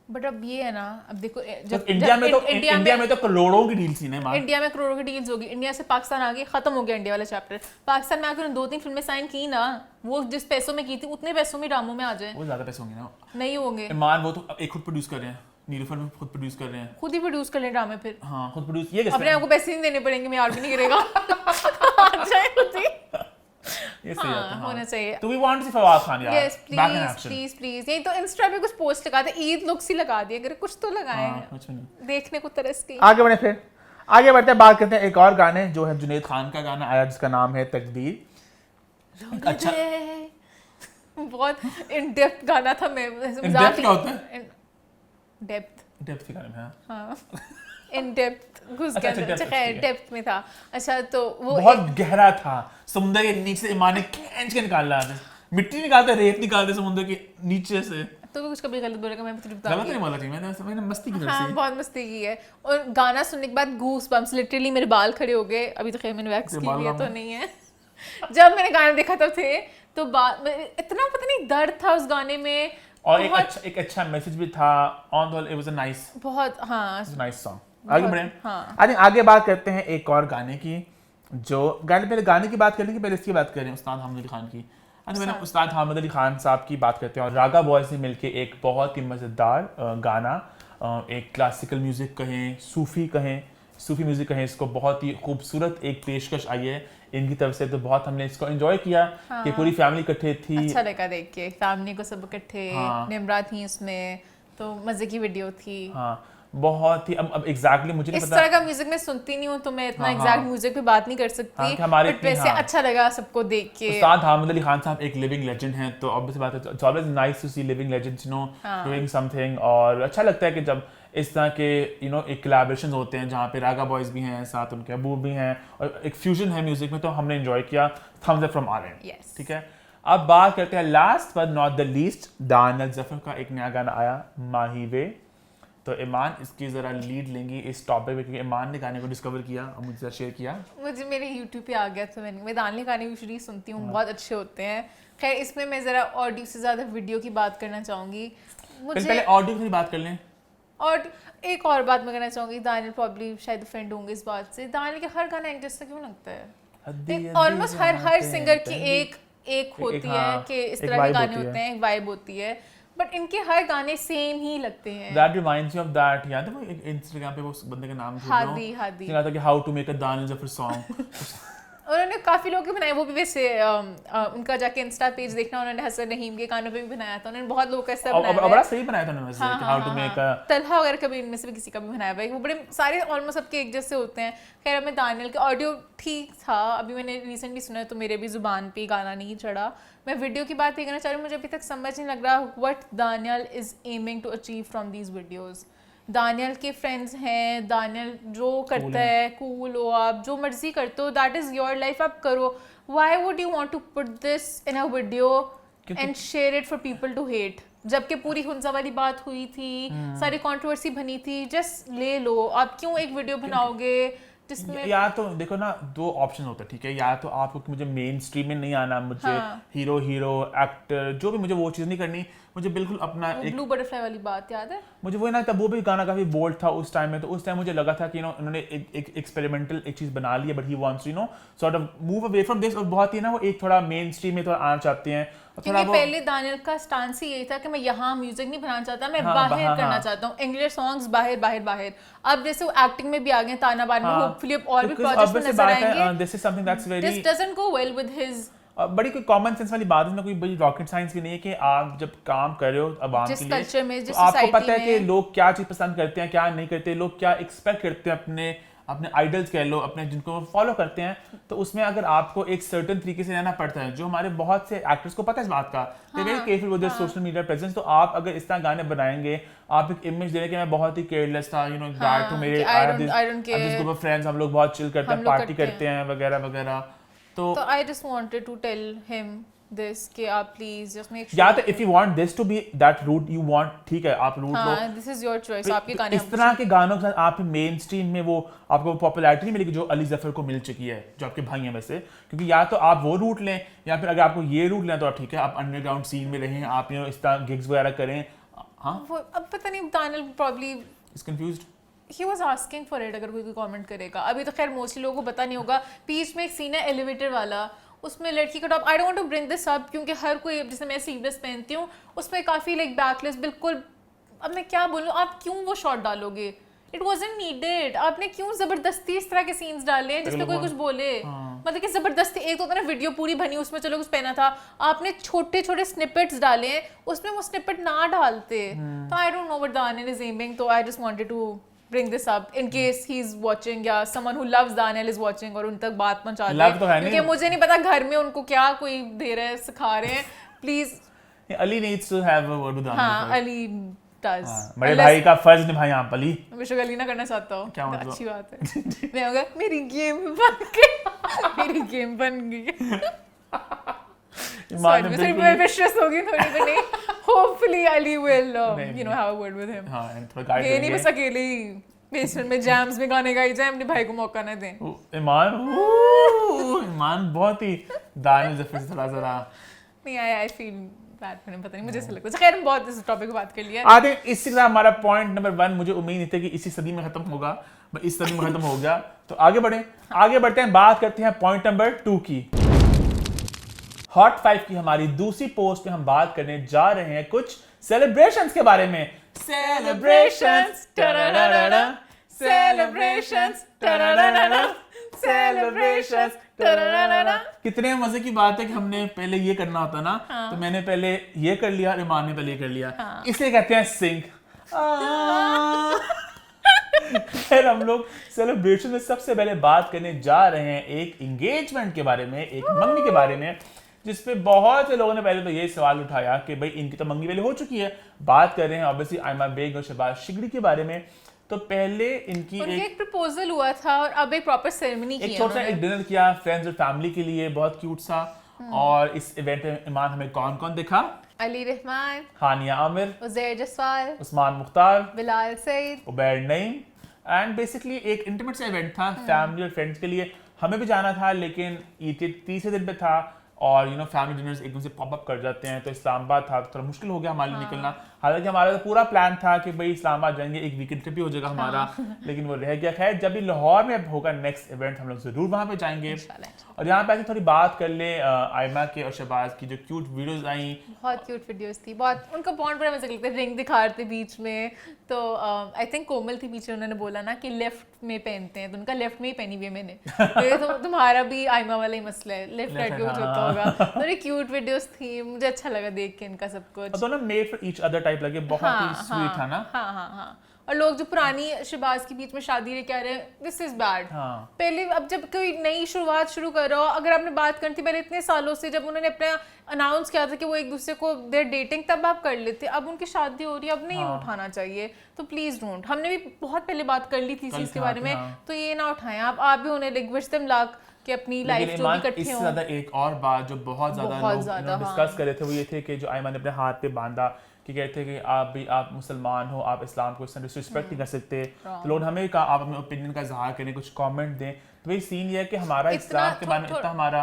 बट अब ये है ना, अब देखो जब इंडिया में तो करोड़ों की डील्स थी ना, इंडिया में करोड़ों की डील्स होगी। इंडिया से पाकिस्तान आ गई, खत्म हो गया इंडिया वाला चैप्टर। पाकिस्तान में आकर 2-3 फिल्में साइन की ना, वो जिस पैसों में की थी उतने पैसों में ड्रामों में आ जाए। वो ज्यादा पैसे होंगे ना, नहीं होंगे। ईमान वो तो एक खुद प्रोड्यूस कर रहे हैं, नीलूफर में खुद प्रोड्यूस कर रहे हैं, खुद ही प्रोड्यूस कर ले ड्रामे फिर। हाँ खुद प्रोड्यूस। ये अपने आपको पैसे नहीं देने पड़ेंगे, मैं और भी नहीं करेगा। आ जाए खुद ही। ये सही है, हाँ, होना चाहिए। तो वी वांट टू सी फवाद खान यार, yes back in please action. Please please. यही तो इंस्टा पे कुछ पोस्ट लगाते, ईद लुक्स ही लगा दिए, अगर कुछ तो लगाए, कुछ नहीं। देखने को तरस गई। आगे बढ़े फिर, आगे बढ़ते हैं, बात करते हैं एक और गाने जो है जुनैद खान का गाना आया जिसका नाम है तकदीर। अच्छा, बहुत इन डेप्थ गाना था। मैं इन डेप्थ क्या होता है? डेप्थ डेप्थ के गाने में हाँ इन डेप्थ घुस अच्छा, गया, depth, खैर ठीक है। डेप्थ में था। अच्छा तो वो बहुत गहरा था, समुद्र के नीचे से ईमान ने खींच के निकाला, मिट्टी निकालते, रेत निकालते समुद्र के नीचे से। तो भी कुछ कभी गलत बोलेगा, मैं तुझे बता गलत नहीं बोला थी मैंने मस्ती की तरफ हाँ से। बहुत मस्ती की है। और गाना सुनने के बाद गूस बम्प्स, लिटरली मेरे बाल खड़े हो गए। अभी तो खैर मैंने वैक्स तेरे की बाल हुई है तो लंबे। नहीं है जब मैंने गाना देखा तब थे, तो इतना पता नहीं दर्द था उस गाने में। और एक अच्छा मैसेज भी था on the, it was a nice बहुत हाँ नाइस सॉन्ग। आगे बढ़े। हाँ। अरे आगे बात करते हैं एक और गाने की, जो पहले गाने की बात करने की पहले इसकी बात करें, उस्ताद हामिद अली खान की। मैंने उस्ताद हामिद अली खान साहब की बात करते हैं और रागा बॉय से मिलके एक बहुत ही मज़ेदार गाना, एक क्लासिकल म्यूज़िक कहें, सूफी म्यूज़िक कहें, इसको बहुत ही खूबसूरत एक पेशकश आई है इनकी तरफ से। तो बहुत हमने इसको एंजॉय किया कि पूरी फैमिली इकट्ठे थी। अच्छा लगा देख के, फैमिली को सब इकट्ठे, निम्रा थी उसमें, तो मजे की वीडियो थी। हाँ बहुत ही, अब एग्जैक्टली मुझे नहीं इस पता, तरह का म्यूजिक मैं सुनती नहीं हूँ तो मैं इतना एग्जैक्ट म्यूजिक पे बात नहीं कर सकती। हाँ, कि हमारे बट वैसे अच्छा लगा सबको देख के। उस्ताद हामिद अली खान साहब एक लिविंग लेजेंड हैं, तो ऑब्वियस बात है, it's always nice to see living legends you know doing something. और अच्छा लगता है कि जब इस तरह के यू नो एक कोलैबोरेशंस होते हैं जहाँ पे रागा बॉयज भी हैं, साथ उनके अबू भी हैं, और एक फ्यूजन है म्यूजिक में, तो हमने एंजॉय किया। Thumbs up from our end. ठीक है, अब बात करते हैं last but not the least, Daniyal Zafar का एक नया गाना आया, माही वे। तो ईमान इसकी ज़रा लीड लेंगी इस टॉपिक पे, क्योंकि ईमान ने गाने को डिस्कवर किया और मुझसे शेयर किया। मुझे मेरे YouTube पे आ गया, तो मैं दानियल गाने यूजुअली सुनती हूँ, बहुत अच्छे होते हैं। खैर इसमें मैं ज़रा ऑडियो से ज़्यादा वीडियो की बात करना चाहूँगी। पहले ऑडियो की बात कर लें। और एक और बात मैं करना चाहूँगी, दानियल प्रॉब्ली शायद ऑफेंड होंगे इस बात से, दानियल के हर गाना एक जैसा क्यों लगता है? ऑलमोस्ट हर सिंगर की एक होती है कि इस तरह के गाने होते हैं, एक वाइब होती है, बट इनके हर गाने सेम ही लगते हैं। That reminds me of that, याद है वो एक इंस्टाग्राम पे वो बंदे का नाम भूल रहा हूँ, हादी कहा था कि how to make a Daniyal Zafar song. उन्होंने काफी लोग के बनाए, वो भी वैसे उनका जाके इंस्टा पेज देखना, उन्होंने हसन रहीम के गानों पे भी बनाया था, उन्होंने बहुत लोग का ऐसा बनाया है। बड़ा सही बनाया था उन्होंने वैसे, कि how to make a, Talha वगैरह कभी इनमें से भी किसी का भी बनाया हुआ है, वो बड़े सारे ऑलमोस्ट सबके एक जैसे होते हैं। खैर मैं दानियल का ऑडियो ठीक था, अभी मैंने रिसेंटली सुना तो मेरे भी जुबान पे गाना नहीं चढ़ा। मैं वीडियो की बात ये करना चाह रही हूँ, मुझे अभी तक समझ नहीं लग रहा what Daniyal is aiming to achieve from these videos. Daniyal के फ्रेंड्स हैं, दानियल जो करता है, कूल हो आप, जो मर्जी करते हो, दैट इज़ योर लाइफ, आप करो। Why would you want to put this in a video and share it for people to hate? जबकि पूरी हुंजा वाली बात हुई थी, सारी कंट्रोवर्सी बनी थी, जस्ट ले लो। आप क्यों एक वीडियो बनाओगे जिसमें, या तो देखो ना, दो ऑप्शन होता है, ठीक है, या तो आपको कि मुझे मेन स्ट्रीम में नहीं आना, मुझे हीरो एक्टर जो भी, मुझे वो चीज़ नहीं करनी, मुझे बिल्कुल अपना एक ब्लू बटरफ्लाई वाली बात याद है मुझे वो ना, तब वो भी गाना काफी बोल्ड था उस टाइम में, तो उस टाइम मुझे लगा था कि उन्होंने एक एक्सपेरिमेंटल एक चीज बना ली है, but he wants to sort of move away from this, और बहुत ही ना वो एक थोड़ा मेन स्ट्रीम में थोड़ा आना चाहते हैं। क्योंकि पहले दानियल का स्टांस ही यही था कि मैं यहाँ म्यूजिक नहीं बनाना चाहता, मैं बाहर करना चाहता हूँ, इंग्लिश सॉन्ग्स बाहर। अब जैसे वो एक्टिंग में भी आ गए, ताना बार में, होपफुली अब और भी प्रोजेक्ट्स में नजर आएंगे। This is something that's very, this doesn't go well with his. बड़ी कोई कॉमन सेंस वाली बात है ना, कोई बड़ी रॉकेट साइंस की नहीं है कि आप जब काम कर रहे हो अवाम के लिए, कल्चर में, तो आपको पता है कि लोग क्या चीज़ पसंद करते हैं, क्या नहीं करते, लोग क्या एक्सपेक्ट करते हैं अपने आइडल्स कह लो, अपने जिनको फॉलो करते हैं, तो उसमें अगर आपको एक सर्टेन तरीके से रहना पड़ता है, जो हमारे बहुत से एक्टर्स को पता है इस बात का, they very careful with their social media presence. तो आप अगर इस तरह गाने बनाएंगे, आप एक इमेज दे रहे कि मैं बहुत ही केयरलेस था, यू नो दैट, तो मेरे दिस ग्रुप ऑफ फ्रेंड्स, हम लोग बहुत चिल करते हैं, पार्टी करते हैं वगैरह वगैरह। तो I just wanted to tell him this कि आप प्लीज जस्ट मेक श्योर, या तो if you want this to be that route you want, ठीक है, आप रूट लो, दिस इज योर चॉइस, आपके गाने। इस तरह के गानों के साथ आप मेन स्ट्रीम में वो आपको पॉपुलैरिटी नहीं मिलेगी जो अली जफर को मिल चुकी है, जो आपके भाई हैं वैसे। क्योंकि या तो आप वो रूट लें, या फिर अगर आपको ये रूट लें तो आप ठीक है, आप अंडरग्राउंड सीन में रहें, आप इस तरह गिग्स वगैरह करें। हाँ, अब पता नहीं, Daniyal probably is confused, he was asking for it. अगर कोई कमेंट करेगा, अभी तो खैर मोस्टली लोगों को पता नहीं होगा, बीच में एक सीन है एलिवेटर वाला, उसमें लड़की का top, I don't want to bring this up क्योंकि हर कोई, जैसे मैं स्लीवलेस पहनती हूँ, उसमें काफ़ी लाइक बैकलेस बिल्कुल, अब मैं क्या बोलूँ, आप क्यों वो शॉट डालोगे? It wasn't needed. आपने क्यों जबरदस्ती इस तरह के सीन्स डाले हैं जिसमें कोई कुछ बोले? मतलब कि जबरदस्ती, एक तो होता है ना वीडियो पूरी बनी उसमें चलो कुछ पहना था, आपने छोटे छोटे स्निपेट्स डाले हैं, उसमें वो स्निपेट ना डालते। तो I don't know what Daniyal is aiming, तो I just wanted to bring this up in case he's watching या someone who loves Daniel is watching और उन तक बात पहुंचा दे, क्योंकि मुझे नहीं पता घर में उनको क्या कोई दे रहे हैं, सिखा रहे हैं, please Ali needs to have a word with Daniel. हाँ, अली does. बड़े भाई का फर्ज निभाए आप अली। मैं विश्वगली ना करना चाहता हूँ, क्या मतलब? अच्छी बात है। मैं होगा मेरी गेम बन गई, मेरी गेम बन गई। Sorry, मैं विश्वास होगी थोड़ी तो नहीं। Hopefully Ali will have a word with him. हाँ, थोड़ा गाइड ये नहीं बस अकेले ही बेसमेंट में जैम्स में गाने गाई जाए, अपने भाई को मौका ना दें। ईमान बहुत ही दानिश जफर से थोड़ा सा नहीं I feel bad for him, पता नहीं मुझे ऐसा लगता है। खैर हम बहुत इस टॉपिक पे बात कर लिया। आई थिंक इसी तरह हमारा पॉइंट नंबर 1 मुझे उम्मीद नहीं थी कि इसी सदी में खत्म होगा, बट इस सदी में खत्म हो गया। तो आगे बढ़ते हैं, बात करते हैं पॉइंट नंबर 2 की। हॉट 5 की हमारी दूसरी पोस्ट पे हम बात करने जा रहे हैं कुछ सेलिब्रेशंस के बारे में। Celebrations celebrations celebrations. कितने मजे की बात है कि हमने पहले ये करना होता ना, तो मैंने पहले ये कर लिया, ईमान ने पहले ये कर लिया, इसे कहते हैं सिंक। फिर हम लोग सेलिब्रेशन में सबसे पहले बात करने जा रहे हैं एक एंगेजमेंट के बारे में, एक मंगनी के बारे में, जिसपे बहुत से लोगों ने पहले तो ये सवाल उठाया कि भाई इनकी तो मंगनी पहले हो चुकी है। बात कर रहे हैं ऑब्वियसली आयमा बेग और शहबाज शिगड़ी के बारे में। तो पहले इनकी एक प्रपोजल हुआ था और अब एक प्रॉपर सेरेमनी की, एक छोटा एक डिनर किया फ्रेंड्स और फैमिली के लिए, बहुत क्यूट सा। और इस इवेंट में ईमान हमें कौन कौन दिखा? अली रहमान, हानिया आमिर, उज़ैर जसवाल, उस्मान मुख्तार, बिलाल सईद, उबैर नईम। एंड बेसिकली एक इंटीमेट सा इवेंट था फैमिली और फ्रेंड्स के लिए। हमें भी जाना था लेकिन ईद तीसरे दिन पे था और फैमिली डिनर्स एकदम से पॉप अप कर जाते हैं, तो इस्लामाबाद था तो थोड़ा मुश्किल हो गया हमारे लिए निकलना। हालांकि हमारा तो पूरा प्लान था कि भाई इस्लामाबाद जाएंगे, एक वीकेंड ट्रिप भी हो जाएगा हमारा, लेकिन वो रह गया। खैर जब भी लाहौर में होगा नेक्स्ट इवेंट हम लोग जरूर वहाँ पे जाएंगे। और यहाँ पे थोड़ी बात कर ले आयमा के और शहबाज की जो क्यूट वीडियोस आई, बहुत क्यूट वीडियोस थी, बहुत उनका बॉन्ड बड़ा मजा लगता है। रिंग दिखा रहे थे बीच में, तो आई थिंक कोमल थी पीछे, उन्होंने बोला ना कि लेफ्ट में पहनते हैं, तो उनका लेफ्ट में ही पहनी हुई है मैंने। तो ये तो तुम्हारा भी आयमा वाला ही मसला है, लेफ्ट राइट पे कुछ होता होगा। बड़ी क्यूट वीडियोस थी, मुझे अच्छा लगा देख के इनका सब कुछ। तो ना made for each other type लगे, बहुत ही स्वीट था ना। हाँ। और लोग जो पुरानी शहबाज के बीच में शादी रे कह रहे हैं, दिस इज बैड। पहले अब जब कोई नई शुरुआत शुरू कर रहा हो, अगर आपने बात करनी थी पहले इतने सालों से, जब उन्होंने अपना अनाउंस किया था कि वो एक दूसरे को देर डेटिंग, तब आप कर लेते। अब उनकी शादी हो रही है, अब नहीं उठाना चाहिए, तो प्लीज डोंट। हमने भी बहुत पहले बात कर ली थी इस चीज के बारे में, तो ये ना उठाएं आप भी उन्हें विश देम लक कि अपनी लाइफ जो भी इकट्ठे इससे ज्यादा एक और बात जो बहुत ज्यादा लोग डिस्कस कर रहे थे वो ये थे कि जो आयमा ने अपने हाथ पे बांधा कि कहते हैं कि आप मुसलमान हो, आप इस्लाम को डिसरिस्पेक्ट नहीं कर सकते। तो लोग हमें कहा आप अपने ओपिनियन का इजहार करें, कुछ कमेंट दें। तो वही सीन ये है कि हमारा इस्लाम के बारे में इतना हमारा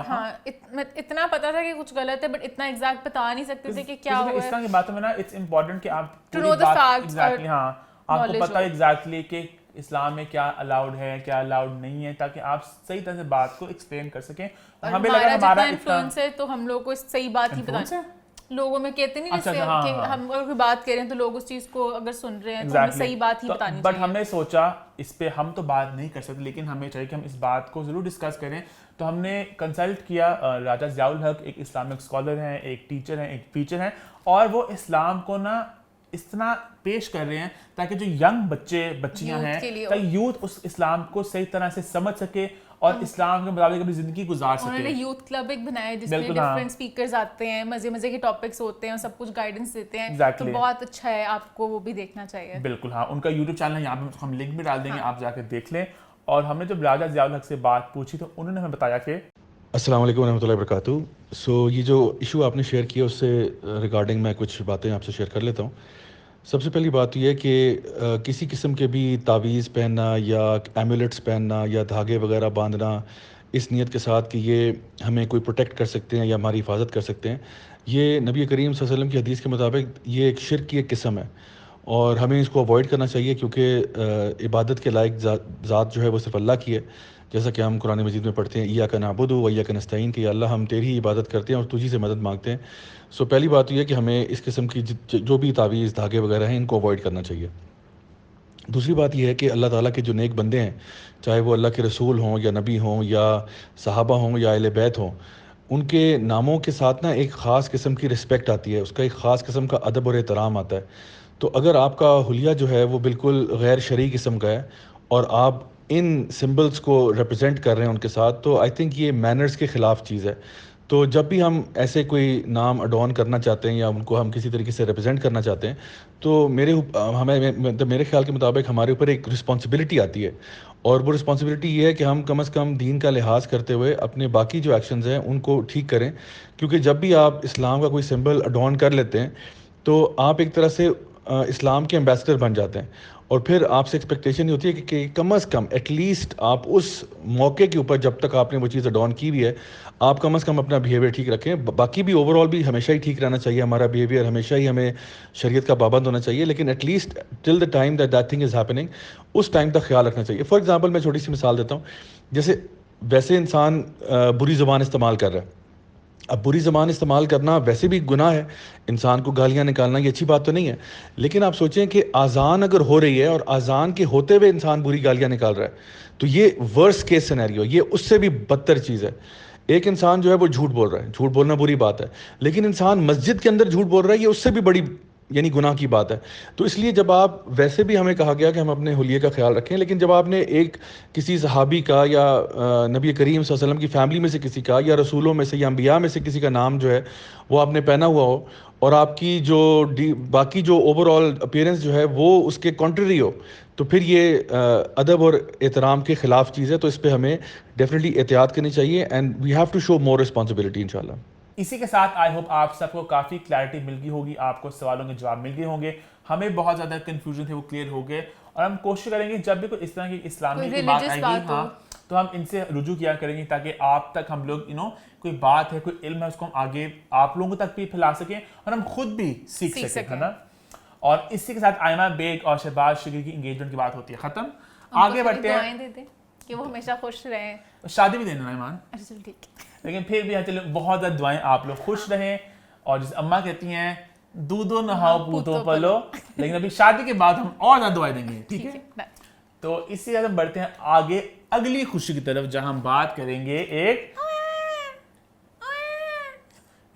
इतना पता था कि कुछ गलत है, बट इतना एग्जैक्ट बता नहीं सकते थे कि क्या हुआ है। इस्लाम की बातों में ना इट्स इंपॉर्टेंट कि आप to know the facts, exactly आपको पता है एग्जैक्टली कि इस्लाम में क्या अलाउड है क्या अलाउड नहीं है, ताकि आप सही तरह से बात को एक्सप्लेन कर सकें। हमें लगा हमारा इन्फ्लुएंस है तो हम लोग को सही बात ही बताना। लोगों में कहते नहीं जैसे कि हम अगर बात कर रहे हैं तो लोग उस चीज को अगर सुन रहे हैं तो हमें सही बात ही बतानी चाहिए। बट हमने सोचा इस पे हम तो बात नहीं कर सकते, लेकिन हमें चाहिए कि हम इस बात को जरूर डिस्कस करें। तो हमने कंसल्ट किया राजा ज़ियाउल हक, एक इस्लामिक स्कॉलर हैं, एक टीचर हैं, एक टीचर हैं, और वो इस्लाम को ना इस तरह पेश कर रहे हैं ताकि जो यंग बच्चियां हैं, ताकि यूथ उस इस्लाम को सही तरह से समझ सके और इस्लाम के मुताबिक अपनी जिंदगी गुजार सके। उन्होंने यूथ क्लब एक बनाया है जिसमें डिफरेंट स्पीकर्स आते हैं, मजे के टॉपिक्स होते हैं और सब कुछ गाइडेंस देते हैं। तो बहुत अच्छा है, आपको वो भी देखना चाहिए। बिल्कुल हाँ, उनका यूट्यूब चैनल है, यहाँ पे हम लिंक भी डाल देंगे, आप जाकर देख लें। और हमने जब राजा ज़ियाउल हक से बात पूछी तो उन्होंने हमें बताया कि अस्सलाम वालेकुम रहमतुल्लाहि वबरकातुहू। सो ये जो इशू आपने शेयर किया उससे रिगार्डिंग मैं कुछ बातें आपसे शेयर कर लेता हूँ। सबसे पहली बात तो ये कि किसी किस्म के भी तावीज़ पहनना या एमुलेट्स पहनना या धागे वगैरह बांधना इस नीयत के साथ कि ये हमें कोई प्रोटेक्ट कर सकते हैं या हमारी हिफाजत कर सकते हैं, ये नबी करीम सल्लल्लाहु अलैहि वसल्लम की हदीस के मुताबिक ये एक शिर्क की एक किस्म है और हमें इसको अवॉइड करना चाहिए, क्योंकि इबादत के लायक ज़ात जो है वो सिर्फ अल्लाह की है। जैसा कि हम कुरान मजीद में पढ़ते हैं, इय्याका नअबुदु व इय्याका नस्तईन, कि अल्लाह हम तेरी ही इबादत करते हैं और तुझी से मदद मांगते हैं। सो पहली बात तो ये कि हमें इस किस्म की जो भी तावीज़ धागे वगैरह हैं इनको अवॉइड करना चाहिए। दूसरी बात यह है कि अल्लाह ताला के जो नेक बंदे हैं, चाहे वो अल्लाह के रसूल हों या नबी हों या सहाबा हों या अहले बैत हों, उनके नामों के साथ ना एक ख़ास किस्म की रिस्पेक्ट आती है, उसका एक ख़ास किस्म का अदब और एहतराम आता है। तो अगर आपका हुलिया जो है वो बिल्कुल गैर शरई किस्म का है और आप इन सिंबल्स को रिप्रेजेंट कर रहे हैं उनके साथ, तो आई थिंक ये मैनर्स के ख़िलाफ़ चीज़ है। तो जब भी हम ऐसे कोई नाम अडॉन करना चाहते हैं या उनको हम किसी तरीके से रिप्रेजेंट करना चाहते हैं, तो मेरे ख्याल के मुताबिक हमारे ऊपर एक रिस्पॉन्सिबिलिटी आती है, और वो रिस्पॉन्सिबिलिटी ये है कि हम कम से कम दीन का लिहाज करते हुए अपने बाकी जो एक्शंस हैं उनको ठीक करें। क्योंकि जब भी आप इस्लाम का कोई सिंबल अडॉन कर लेते हैं तो आप एक तरह से इस्लाम के एम्बेसडर बन जाते हैं, और फिर आपसे एक्सपेक्टेशन ये होती है कि कम से कम एटलीस्ट आप उस मौके के ऊपर जब तक आपने वो चीज़ अडॉन की हुई है, आप कम से कम अपना बिहेवियर ठीक रखें। बाकी भी ओवरऑल भी हमेशा ही ठीक रहना चाहिए, हमारा बिहेवियर हमेशा ही हमें शरीयत का पाबंद होना चाहिए, लेकिन at least till the time that thing is happening, उस टाइम तक ख्याल रखना चाहिए। फॉर एग्जांपल मैं छोटी सी मिसाल देता हूँ, जैसे वैसे इंसान बुरी ज़ुबान इस्तेमाल कर रहा है, अब बुरी ज़बान इस्तेमाल करना वैसे भी गुनाह है, इंसान को गालियाँ निकालना ये अच्छी बात तो नहीं है, लेकिन आप सोचें कि अज़ान अगर हो रही है और अज़ान के होते हुए इंसान बुरी गालियाँ निकाल रहा है, तो ये वर्स्ट केस सिनेरियो, ये उससे भी बदतर चीज़ है। एक इंसान जो है वो झूठ बोल रहा है, झूठ बोलना बुरी बात है, लेकिन इंसान मस्जिद के अंदर झूठ बोल रहा है, ये उससे भी बड़ी यानी गुनाह की बात है। तो इसलिए जब आप, वैसे भी हमें कहा गया कि हम अपने हुलिये का ख्याल रखें, लेकिन जब आपने एक किसी सहाबी का या नबी करीम सल्लल्लाहु अलैहि वसल्लम की फैमिली में से किसी का या रसूलों में से या अंबिया में से किसी का नाम जो है वो आपने पहना हुआ हो, और आपकी जो बाकी जो ओवरऑल अपीयरेंस जो है वो उसके कॉन्ट्ररी हो, तो फिर ये अदब और एहतराम के ख़िलाफ़ चीज़ है। तो इस पर हमें डेफिनेटली एहतियात करनी चाहिए, and we have to show more responsibility इंशाल्लाह। इसी के साथ आई होप आप सबको काफ़ी क्लैरिटी मिल गई होगी, आपको सवालों के जवाब मिल गए होंगे, हमें बहुत ज़्यादा कन्फ्यूजन थे वो क्लियर हो गए, और हम कोशिश करेंगे जब भी कोई इस तरह की इस्लामी की बात आएगी, हाँ, तो हम इनसे रुजू किया करेंगे ताकि आप तक हम लोग कोई बात है, कोई इल्म है, उसको हम आगे आप लोगों तक भी फैला सकें और हम खुद भी सीख सकें, है ना। और इसी के साथ आयमा बेग और शहबाज शकील की एंगेजमेंट की बात होती है खत्म। आगे बढ़ते हैं कि वो हमेशा खुश रहें, शादी भी देना ईमान, अच्छा ठीक, लेकिन फिर भी चलो बहुत ज़्यादा दुआएं आप लोग खुश रहें, और जैसे अम्मा कहती हैं दूधो नहाओ पूतो पलो, लेकिन अभी शादी के बाद हम और ज़्यादा दुआएं देंगे, ठीक है। तो इसी तरह हम बढ़ते हैं आगे अगली खुशी की तरफ, जहां हम बात करेंगे एक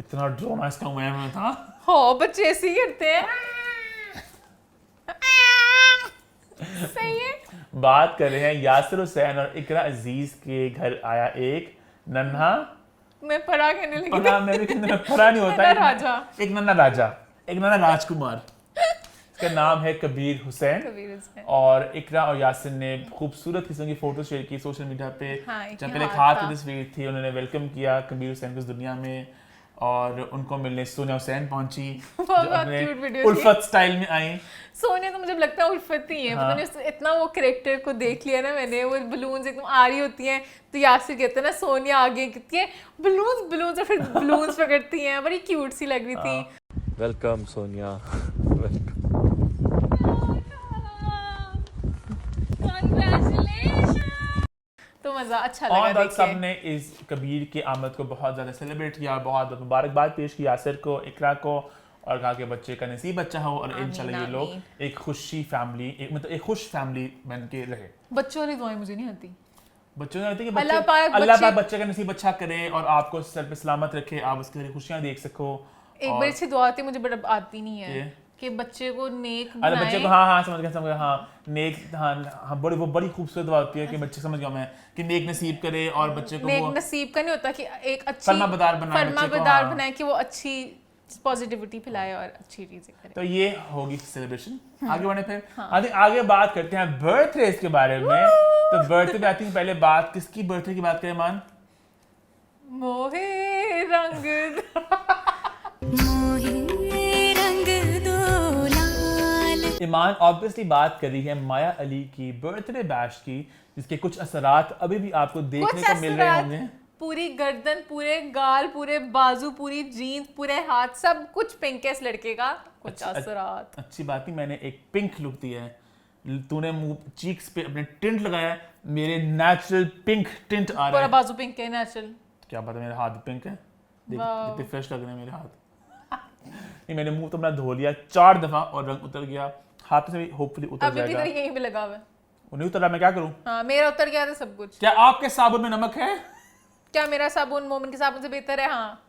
इतना ड्रामा इसका में था, हो बच्चे ऐसे ही करते हैं, सही है। बात कर रहे हैं यासिर हुसैन और इकरा अजीज के घर आया एक नन्हा, मैं पढ़ा कहने लगी, पढ़ा नहीं होता, एक नन्हा राजा, एक नन्हा राजकुमार, इसका नाम है कबीर हुसैन। और इकरा और यासिर ने खूबसूरत किस्म की फोटो शेयर की सोशल मीडिया पे, जब पहले हाथ की तस्वीर थी, उन्होंने वेलकम किया कबीर हुसैन को इस दुनिया में, और उनको मिलने सोनिया हुसैन पहुंची जो अपने उल्फत स्टाइल में आई। सोनिया तो मुझे लगता है उल्फत ही है, हाँ। पता नहीं इतना वो कैरेक्टर को देख लिया ना मैंने, वो बलून्स एकदम आ रही होती हैं तो यासिर कहते हैं ना सोनिया आगे कहती है बलून्स और फिर बलून्स पकड़ती हैं, बड़ी क्यूट सी लग रही थी। वेलकम सोनिया, तो मजा अच्छा लगा देख के। सबने इस कबीर की आमद को बहुत ज़्यादा सेलिब्रेट किया, बहुत मुबारकबाद पेश की यासिर को, इकरा को, और कहा कि बच्चे का नसीब अच्छा हो और इंशाल्लाह ये लोग एक खुशी फैमिली, मतलब एक खुश फैमिली बन के रहे। बच्चों वाली दुआएं मुझे नहीं आती, बच्चों ने आती कि अल्लाह पाक बच्चे का नसीब अच्छा करे और आपको सर पे सलामत रखे, आप उसकी खुशियाँ देख सको। एक बड़ी अच्छी दुआ आती है, मुझे बड़ा आती नहीं है कि बच्चे को नेक बनाए। अरे बच्चे को हाँ समझ गया हाँ नेक, हाँ वो बड़ी खूबसूरत बात होती है कि बच्चे, समझ गया मैं, कि नेक नसीब करे, और बच्चे को नेक नसीब का नहीं होता कि एक अच्छी फरमाबरदार बनाए कि वो अच्छी पॉजिटिविटी फैलाए और अच्छी चीजें करे। तो ये होगी सेलिब्रेशन। आगे बढ़ने फिर आगे बात करते हैं बर्थडे के बारे में। तो बर्थडे पे आती है, पहले बात किसकी बर्थडे की बात करें मान? मोहे रंग ईमान ऑब्वियसली बात कर रही है माया अली की बर्थडे बैश की, जिसके कुछ असरात अभी भी आपको देखने को मिल रहे होंगे। पूरी गर्दन, पूरे गाल, पूरे बाजू, पूरी जीन्स, पूरे हाथ, सब कुछ पिंक है इस लड़के का। कुछ असरात अच्छी बात ही, मैंने एक पिंक लुक दिया है, तूने मुंह चीक्स पे अपने टिंट लगाया, मेरे नेचुरल पिंक टिंट आ रहा है। पूरा बाजू पिंक है नेचुरल। क्या पता मेरा हाथ पिंक है, देख कितने फ्रेश लग रहे हैं मेरे हाथ। नहीं मैंने मुंह तो अपना धो लिया 4 दफा और रंग उतर गया, हाथ से भी होपफुली उतर जाएगा। अभी भी यहीं पे लगा हुआ है। नहीं उतरा, मैं क्या करूं? हाँ मेरा उतर गया था सब कुछ। क्या आपके साबुन में नमक है? क्या मेरा साबुन मोमिन के साबुन से बेहतर है? हाँ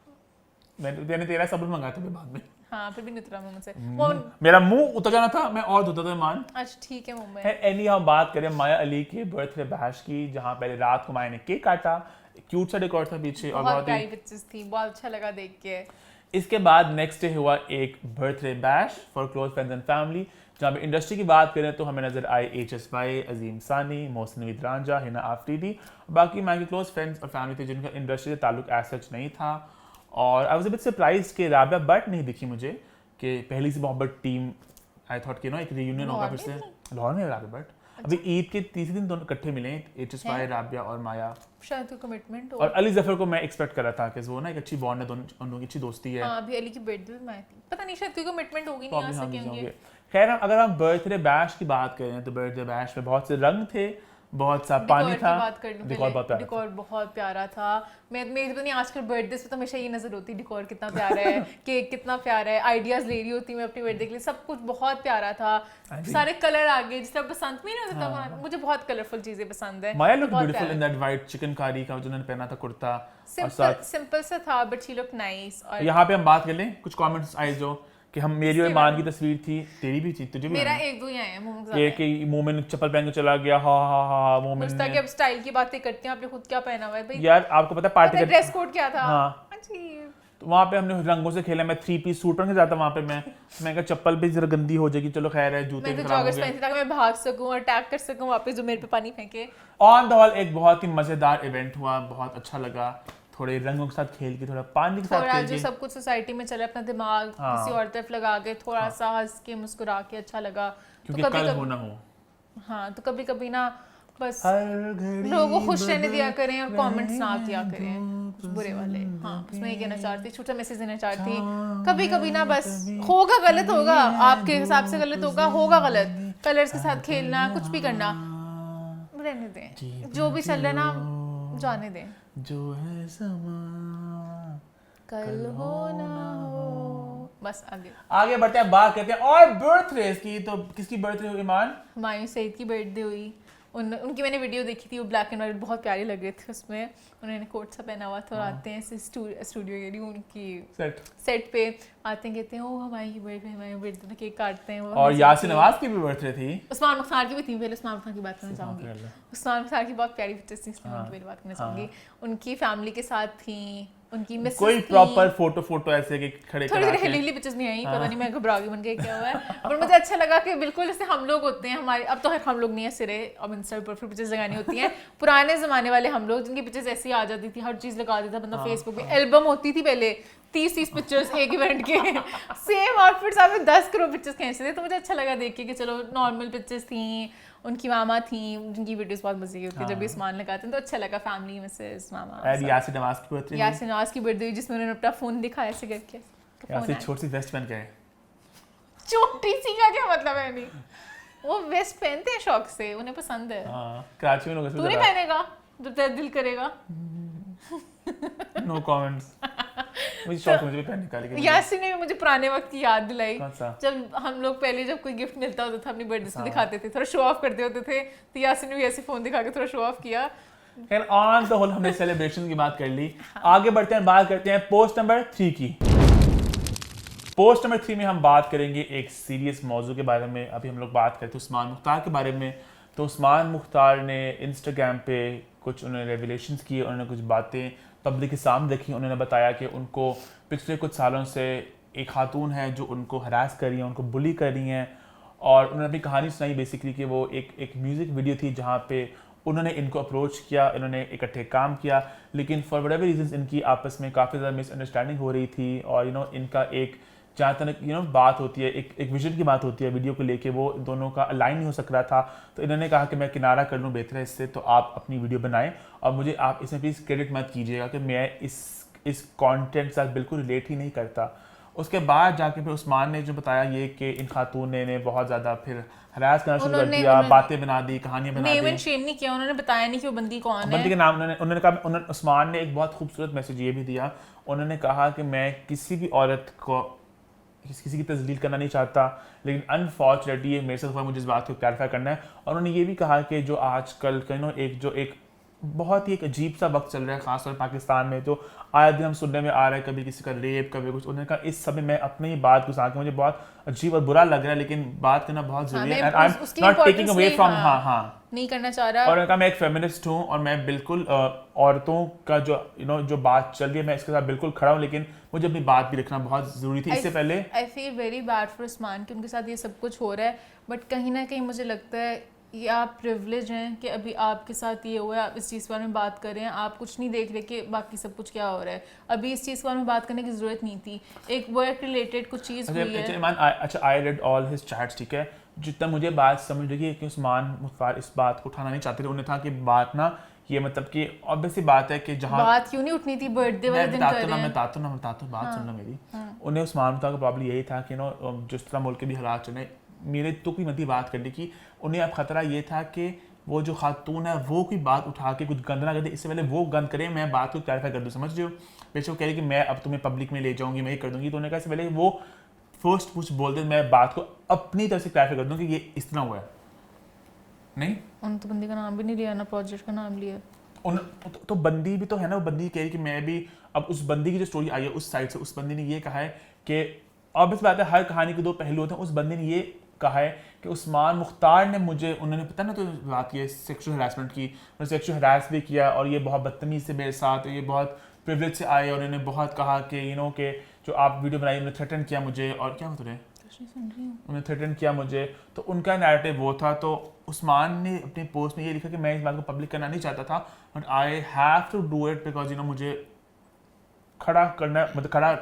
मैंने तेरा साबुन मंगाया था बाद में। हाँ फिर भी नहीं उतरा मुझसे। मेरा मुंह उतर जाना था, मैं और धोता था मान। अच्छा ठीक है मुंबई। एनी हम बात करें माया अली के बर्थडे बैश की, जहां पहले रात को माया ने केक काटा, क्यूट सा डेकोर था पीछे और बहुत बहुत प्यारी ही। पिक्चर्स थी, बहुत अच्छा लगा देख के। इसके बाद नेक्स्ट डे हुआ एक birthday bash for close friends and family, जहाँ पे इंडस्ट्री की बात करें तो हमें नजर आए HSY, अजीम सानी, मोहसिन नवीद रांझा, हिना आफरीदी, बाकी हमारे क्लोज फ्रेंड्स और फैमिली थे जिनका इंडस्ट्री से ताल्लुक एज सच नहीं था। और I was a bit surprise कि राबिया भट्ट नहीं दिखी मुझे, कि पहली से मोहब्बत टीम आई थॉट कि नो एक रियूनियन होगा फिर से। लाहौर में राबिया भट्ट अभी ईद के तीसरे दिन दोनों इकट्ठे मिले, HSY, राबिया और माया। शायद तो कमिटमेंट हो। और अली जफर को मैं एक्सपेक्ट कर रहा था कि वो ना एक अच्छी बॉन्ड है, दोनों उन लोगों की अच्छी दोस्ती है। हाँ, अभी अली की बर्थडे में आई थी, पता नहीं शायद कोई कमिटमेंट होगी, नहीं आ सकेंगे। खैर अगर हम बर्थडे बैश की बात करें तो बर्थडे बैश में बहुत से रंग थे, बहुत सा पानी था। डिकोर बहुत प्यारा था। मेरी तो नहीं, आजकल बर्थडे पे तो हमेशा ये नजर होती है डिकोर कितना प्यारा है, केक कितना प्यारा है, आइडियाज ले रही होती मैं अपनी बर्थडे के लिए, सब कुछ बहुत प्यारा था। सारे कलर आ गए जिस तरह बसंत में नहीं होता था, मुझे बहुत कलरफुल चीजें पसंद है। Maya look beautiful in that white chikankari का जो उन्होंने पहना था कुर्ता, सिंपल सा था बट शी लुक नाइस। और यहाँ पे हम बात कर लें कुछ कमेंट्स आए जो कि हम मेरी और ईमान की तस्वीर थी, तेरी भी थी, तुझे भी मेरा एक दो ही आए हैं कि मोमिन चप्पल पहन के चला गया। हा मोमिन मुस्ताक अब स्टाइल की बातें करते हैं, आपने खुद क्या पहना हुआ है भाई? यार आपको पता है पार्टी का ड्रेस कोड क्या था? हाँ, तो वहाँ पे हमने रंगों से खेला। मैं 3 पीस सूट पहन के जाता वहाँ पे, मैं कहा चप्पल भी जरा गंदी हो जाएगी, चलो खैर है, जूते मैं तो जॉगर्स पहनती ताकि मैं भाग सकूं और अटैक कर सकूं वापस जो मेरे पे पानी फेंके। ऑन द होल एक बहुत ही मजेदार इवेंट हुआ, बहुत अच्छा लगा। थोड़े रंगों के साथ खेल के, थोड़ा पानी के साथ खेल के, जो सब कुछ सोसाइटी में चले अपना दिमाग किसी और तरफ लगा के, थोड़ा सा हंस के मुस्कुरा के अच्छा लगा। क्योंकि कल हो ना हो। हाँ, तो कभी कभी ना बस लोगों को खुश रहने दिया करें और कमेंट्स ना किया करें कुछ बुरे वाले। हाँ, बस मैं ये कहना चाहती, छोटा मैसेज देना चाहती। कभी कभी ना बस होगा, गलत होगा, आपके हिसाब से गलत होगा गलत। कलर्स के साथ खेलना, कुछ भी करना रहने दें, जो भी चल रहा है ना जाने दें, जो है समा कल हो ना हो। बस आगे बढ़ते हैं, बात करते हैं और बर्थडे की। तो किसकी बर्थडे हुई ईमान? हुमायूं सईद की बर्थडे हुई। उनकी मैंने वीडियो देखी थी, वो ब्लैक एंड व्हाइट बहुत प्यारे लग रहे थे उसमें। उन्होंने कोट सा पहना हुआ था और आते हैं स्टूडियो के लिए, उनकी सेट पे आते हैं, कहते हैं ओ हमारी बर्थडे में केक काटते हैं। और यासिन नवाज की भी बर्थडे थी, उस्मान मुख्तार की भी थी। पहले उस्मान मुख्तार की बात करना चाहूँगी। उस्मान मुख्तार की बहुत प्यारी पिक्चर्स थी, इसलिए उनकी बात करना चाहूँगी। उनकी फैमिली के साथ थी, उनकी मिसेस कोई प्रॉपर फोटो ऐसे कि खड़े थोड़ी हिलीली पिक्चर्स नहीं आई, पता नहीं मैं घबरा गई बन के क्या हुआ है। पर मुझे अच्छा लगा कि बिल्कुल जैसे हम लोग होते हैं, हमारे अब तो हम लोग नहीं है सिरे, अब इंस्टा पर फिर पिक्चर्स लगानी होती हैं। पुराने जमाने वाले हम लोग जिनकी पिक्चर्स ऐसी आ जाती थी, हर चीज लगा देता बंदा फेसबुक पे। एल्बम होती थी पहले 30 पिक्चर्स एक इवेंट के, सेम आउटफिट्स, आपने 10 करोड़ पिक्चर्स खींचते थे। तो मुझे अच्छा लगा देख के कि चलो नॉर्मल पिक्चर्स थी। उनकी मामा थी, जिनकी वीडियोस बहुत मजे की होती है, जब भी सामान लगाते हैं तो अच्छा लगा। फैमिली मिसेस मामा। यासिन नवाज की बर्थडे, यासिन नवाज की बर्थडे हुई जिसमें उन्होंने अपना फोन दिखाया ऐसे करके। यासिन छोटी सी वेस्ट पहन के आए। छोटी सी का क्या मतलब है? नहीं, वो वेस्ट पहनते हैं शौक से, उन्हें पसंद है। हां, कराची में लोग तू नहीं पहनेगा जब तेरा दिल करेगा? No comments. मुझे शौक मुझे भी पहनने का, लेकिन यासिन ने मुझे पुराने वक्त की याद दिलाई। जब हम लोग पहले जब कोई गिफ्ट मिलता होता था अपनी बर्थडे पे दिखाते थे, थोड़ा शो ऑफ करते होते थे, तो यासिन ने भी ऐसे फोन दिखा के थोड़ा शो ऑफ किया। खैर ऑन द होल हमने सेलिब्रेशन की बात कर ली। आगे बढ़ते हैं, बात करते हैं पोस्ट नंबर 3 की। पोस्ट नंबर 3 में हम बात करेंगे एक सीरियस मौजू के बारे में। अभी हम लोग बात करते हैं उस्मान मुख्तार के बारे में। तो उस्मान मुख्तार ने इंस्टाग्राम पे कुछ उन्होंने रेवलेशंस किए, उन्होंने कुछ बातें पब्लिक के सामने रखी। उन्होंने बताया कि उनको पिछले कुछ सालों से एक खातून है जो उनको हरास कर रही है, उनको बुली कर रही हैं। और उन्होंने अपनी कहानी सुनाई बेसिकली कि वो एक म्यूज़िक वीडियो थी जहाँ पे उन्होंने इनको अप्रोच किया, इन्होंने इकट्ठे काम किया, लेकिन फॉर व्हाटएवर रीजंस इनकी आपस में काफ़ी ज़्यादा मिसअंडरस्टैंडिंग हो रही थी। और इनका एक जहाँ तक बात होती है, एक विजन की बात होती है वीडियो को लेके, वो दोनों का अलाइन नहीं हो सक रहा था। तो इन्होंने कहा कि मैं किनारा कर लूँ, बेहतर है इससे, तो आप अपनी वीडियो बनाएं और मुझे आप इसमें प्लीज़ क्रेडिट मत कीजिएगा कि मैं इस कंटेंट के साथ बिल्कुल रिलेट ही नहीं करता। उसके बाद जाके फिर उस्मान ने जो बताया ये कि इन खातून ने बहुत ज़्यादा फिर हरास करना शुरू कर दिया, बातें बना दी, कहानियां बना दी। नेम एंड शेम नहीं किया, उन्होंने बताया नहीं कि वो बंदी कौन है। बंदी के नाम उन्होंने कहा। उस्मान ने एक बहुत खूबसूरत मैसेज ये भी दिया, उन्होंने कहा कि मैं किसी भी औरत को किसी की तजलील करना नहीं चाहता, लेकिन अनफॉर्चुनेटली ये मेरे साथ हुआ, मुझे इस बात को क्लैरिफाई करना है। और उन्होंने ये भी कहा कि जो आजकल एक बहुत ही एक अजीब सा वक्त चल रहा है, खासतौर पाकिस्तान में। जो आए दिन हम सुनने में आ रहा है, कभी किसी का रेप, कभी कुछ। उन्होंने कहा इस समय मैं अपनी ही बात को साथ, मुझे बहुत अजीब और बुरा लग रहा है, लेकिन बात करना बहुत जरूरी है। I am not taking away from, हाँ नहीं करना चाह रहा। और उन्होंने कहा मैं एक फेमिनिस्ट हूँ और मैं बिल्कुल औरतों का जो जो बात चल रही है मैं इसके साथ बिल्कुल खड़ा हूँ, लेकिन मुझे अपनी बात भी रखना बहुत जरूरी थी। इससे पहले I feel very bad for Usman कि उनके साथ ये सब कुछ हो रहा है, बट कहीं ना कहीं मुझे लगता है ये आप प्रिविलेज हैं कि अभी आपके साथ ये हुआ है, आप इस चीज़ के बारे में बात कर रहे हैं, आप कुछ नहीं देख रहे कि बाकी सब कुछ क्या हो रहा है। अभी इस चीज़ के बारे में बात करने की ज़रूरत नहीं थी, एक वर्क रिलेटेड कुछ चीज़ हुई है। अच्छा I read all his chats, ठीक है। जितना मुझे बात समझ लगी कि उस्मान मुख्तार इस बात को उठाना नहीं चाहते थे। उन्हें था कि बात ना ये मतलब कि ऑब्वियस सी बात है कि जहाँ बात क्यों नहीं उठनी थी, बर्थडे वाले दिन कर रहे हैं। मैं बताता हूँ बात सुनना मेरी। उन्हें उस्मान मुख्तार का प्रॉब्लम यही था कि जिस तरह मुल्क के भी हालात चले, मेरे तो कोई मती बात करने की, उन्हें अब खतरा ये था कि वो जो खातून है वो कोई बात उठा के कुछ गंद ना कर दे, इससे पहले वो गंद करे, मैं बात को क्लैरिफाई कर दूँ, समझ रहे हो। बेशक वो कह रही कि मैं अब तुम्हें पब्लिक में ले जाऊंगी, मैं ये कर दूंगी, तो उन्होंने कहा इससे पहले वो फर्स्ट कुछ बोल दे, मैं बात को अपनी तरफ से क्लैरिफाई कर दूँ कि ये इस तरह हुआ है। नहीं, उन तो बंदी का नाम भी नहीं लिया, ना प्रोजेक्ट का नाम लिया। तो बंदी भी तो है ना, वो बंदी कह रही कि मैं भी, अब उस बंदी की जो स्टोरी आई है उस साइड से, उस बंदी ने ये कहा है कि ऑब्वियस बात है हर कहानी के दो पहलू होते हैं। उस बंदी ने ये कहा है कि उस्मान मुख्तार ने मुझे, उन्होंने पता ना तो बात की सेक्सुअल हरासमेंट की, उन्होंने सेक्सुअल हरास भी किया और ये बहुत बदतमीज़ से मेरे साथ, ये बहुत प्रिविलेज से आए और उन्होंने बहुत कहा कि कि जो आप वीडियो बनाई उन्होंने थ्रेटन किया मुझे, और क्या होता है उन्होंने थ्रेटन किया मुझे। तो उनका नैरेटिव वो था। तो उस्मान ने अपनी पोस्ट में ये लिखा कि मैं इस बात को पब्लिक करना नहीं चाहता था, but I have to do it because मुझे खड़ा करना, मतलब खड़ा,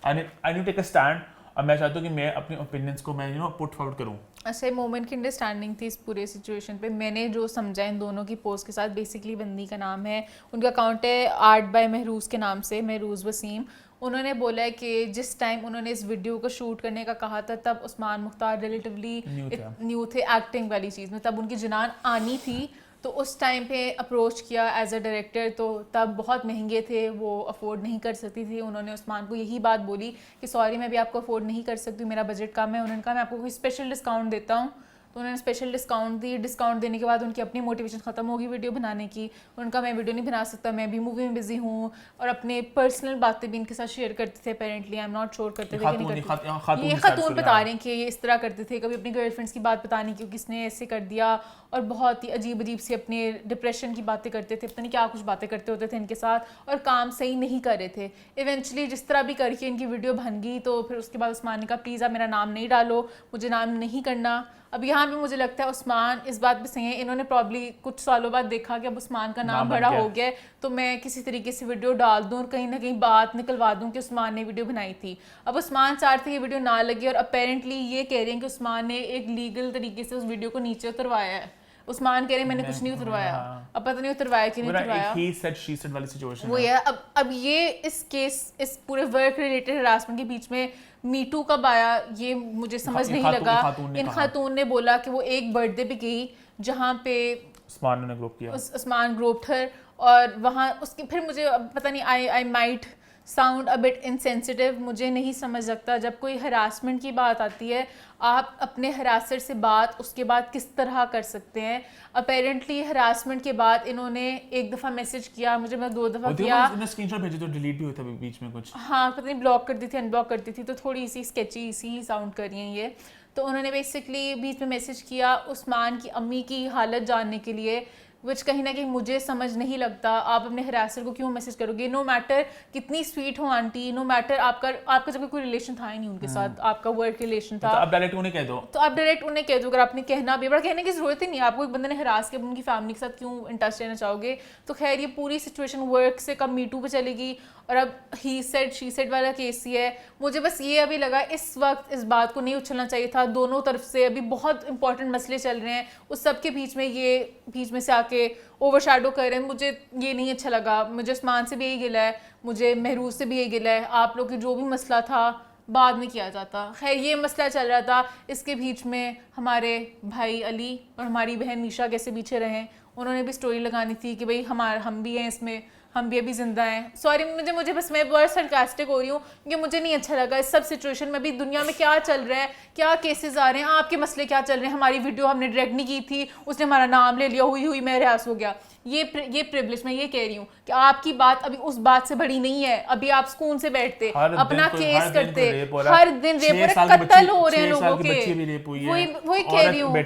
I need take a stand, और मैं चाहता हूँ कि मैं अपने ओपिनियंस को मैं पुट फॉरवर्ड करूँ। अच्छा, मोमेंट की अंडरस्टैंडिंग थी इस पूरे सिचुएशन पे। मैंने जो समझा इन दोनों की पोस्ट के साथ, बेसिकली बंदी का नाम है, उनका अकाउंट है आर्ट बाय महरूज के नाम से, महरूज वसीम। उन्होंने बोला है कि जिस टाइम उन्होंने इस वीडियो को शूट करने का कहा था तब उस्मान मुख्तार रिलेटिवली न्यू थे एक्टिंग वाली चीज़ में, तब उनकी जुनान आनी थी। तो उस टाइम पे अप्रोच किया एज अ डायरेक्टर, तो तब बहुत महंगे थे, वो अफोर्ड नहीं कर सकती थी। उन्होंने उस्मान को यही बात बोली कि सॉरी मैं भी आपको अफोर्ड नहीं कर सकती, मेरा बजट कम है। उन्होंने कहा मैं आपको कोई स्पेशल डिस्काउंट देता हूँ, तो उन्होंने स्पेशल डिस्काउंट दी। डिस्काउंट देने के बाद उनकी अपनी मोटिवेशन ख़त्म होगी वीडियो बनाने की। उनका मैं वीडियो नहीं बना सकता, मैं भी मूवी में बिजी हूँ, और अपने पर्सनल बातें भी इनके साथ शेयर करते थे। Apparently I am not sure करते थे कि नहीं करते। ये खातून बता रहे हैं कि ये इस तरह करते थे, कभी अपनी गर्लफ्रेंड्स की बात बताने की किसने ऐसे कर दिया, और बहुत ही अजीब अजीब सी अपने डिप्रेशन की बातें करते थे, पता नहीं क्या कुछ बातें करते होते थे इनके साथ, और काम सही नहीं कर रहे थे। इवेंचुअली जिस तरह भी करके इनकी वीडियो बन गई, तो फिर उसके बाद उस्मान ने कहा प्लीज़ आप मेरा नाम नहीं डालो, मुझे नाम नहीं करना। अब यहाँ पे मुझे लगता है उस्मान इस बात पे सही है, इन्होंने प्रॉब्ली कुछ सालों बाद देखा कि अब उस्मान का नाम बड़ा हो गया है, तो मैं किसी तरीके से वीडियो डाल दूँ और कहीं ना कहीं बात निकलवा दूँ कि उस्मान ने वीडियो बनाई थी। अब उस्मान चाहते ये वीडियो ना लगे, और अपेरेंटली ये कह रहे हैं कि उस्मान ने एक लीगल तरीके से उस वीडियो को नीचे उतरवाया है। उस्मान कह रहे हैं मैंने कुछ नहीं उतरवाया, अब पता नहीं उतरवाया कि नहीं उतरवाया, he said she said वाली सिचुएशन वो है। अब ये इस केस, इस पूरे वर्क रिलेटेड हरासमेंट के बीच में मीटू कब आया ये मुझे समझ नहीं लगा। इन खातून ने बोला कि वो एक बर्थडे पे गई जहाँ पे उस्मान ने ग्रुप किया, उस्मान ग्रुप थे, और वहाँ उसकी फिर मुझे पता नहीं, I might sound a bit insensitive, मुझे नहीं समझ सकता जब कोई हरासमेंट की बात आती है, आप अपने हरासर से बात उसके बाद किस तरह कर सकते हैं। अपेरेंटली हरासमेंट के बाद इन्होंने एक दफ़ा मैसेज किया मुझे, मैं 2 दफ़ा किया, स्क्रीनशॉट भेजे तो डिलीट भी हुआ था बीच में कुछ, हाँ पता नहीं ब्लॉक करती थी अनब्लॉक करती थी, तो थोड़ी सी स्केची सी साउंड कर रही हैं ये। तो उन्होंने बेसिकली बीच में मैसेज किया उस्मान की अम्मी की हालत जानने के लिए, विच कहीं ना कहीं मुझे समझ नहीं लगता। आप अपने हरासर को क्यों मैसेज करोगे, नो मैटर कितनी स्वीट हो आंटी, नो मैटर आपका जब कोई रिलेशन था ही नहीं उनके साथ, आपका वर्क रिलेशन था, तो आप डायरेक्ट उन्हें कह दो, तो आप डायरेक्ट उन्हें कह दो। अगर आपने कहना भी, बड़ा कहने की जरूरत ही नहीं है, आपको एक बंदे ने हरास के उनकी फैमिली के साथ क्यों इन टच रहना चाहोगे। तो खैर ये पूरी सिचुएशन वर्क से कब मीटू पे चलेगी, और अब ही सेड शी सेड वाला केस ही है। मुझे बस ये अभी लगा इस वक्त इस बात को नहीं उछलना चाहिए था, दोनों तरफ से अभी बहुत इंपॉर्टेंट मसले चल रहे हैं, उस सब के बीच में ये बीच में से आके ओवरशैडो कर रहे हैं। मुझे ये नहीं अच्छा लगा, मुझे उस्मान से भी यही गिला है, मुझे महरूज से भी यही गिला है, आप लोग की जो भी मसला था बाद में किया जाता। खैर ये मसला चल रहा था, इसके बीच में हमारे भाई अली और हमारी बहन मीशा कैसे पीछे रहे, उन्होंने भी स्टोरी लगानी थी कि भाई हम भी हैं इसमें, हम भी अभी जिंदा हैं। सॉरी, मुझे बस मैं बहुत सरकास्टिक हो रही हूँ क्योंकि मुझे नहीं अच्छा लगा इस सब सिचुएशन में। अभी दुनिया में क्या चल रहा है, क्या केसेस आ रहे हैं, आपके मसले क्या चल रहे हैं। हमारी वीडियो हमने डायरेक्ट नहीं की थी, उसने हमारा नाम ले लिया, हुई मैं रियास हो गया। ये प्रिविलेज, मैं ये कह रही हूँ कि आपकी बात अभी उस बात से बड़ी नहीं है। अभी आप सुकून से बैठते, अपना केस करते, हर दिन रेप, कत्ल हो रहे हैं लोगों के, वही कह रही हूँ।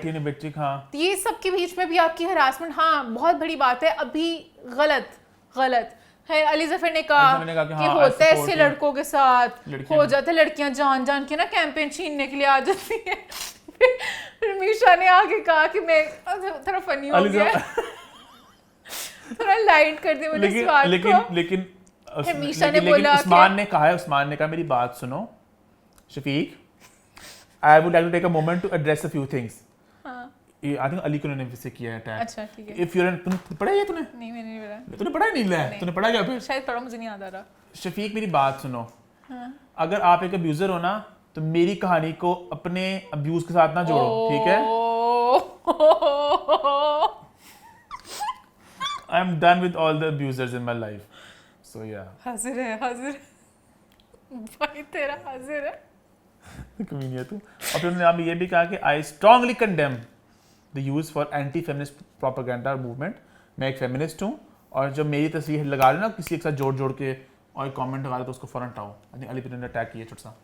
ये सब के बीच में भी आपकी हरासमेंट, हाँ बहुत बड़ी बात है। अभी गलत है। अली जफर ने कहा कि होता है ऐसे लड़कों के साथ, हो जाता है, लड़कियां जान के ना कैंपेन छीनने के लिए आ जाती है। फिर मीशा ने आके कहा कि मैं थोड़ा फनी हो गया, थोड़ा लाइट कर दिया मैंने इस बात को। लेकिन मीशा ने बोला, उस्मान ने कहा मेरी बात सुनो Shafiq, I would like to take a moment to address a few things. I think Ali को ने से किया है अटैक। अच्छा ठीक है। इफ यू तुम पढ़ा है तूने? नहीं, मैंने नहीं पढ़ा। तूने पढ़ा नहीं है? तूने पढ़ा क्या फिर? शायद पढ़ा, मुझे नहीं याद आ रहा। शफीक मेरी बात सुनो, अगर आप एक अब्यूजर हो ना तो मेरी कहानी को अपने अब्यूज के साथ ना जोड़ो, ठीक है? I am done with all the abusers in my life, so yeah. हाजिर है भाई, तेरा हाजिर है। कमीनिया तू। और फिर उन्होंने ये भी कहा कि I strongly condemn the use for anti feminist propaganda movement. मैं एक फेमिनिस्ट हूँ और जब मेरी तस्वीर लगा रहे ना किसी के साथ जोड़ के और कमेंट लगा रहे तो उसको फौरन हटाओ। आई थिंक अली ने अटैक किया छोटा सा।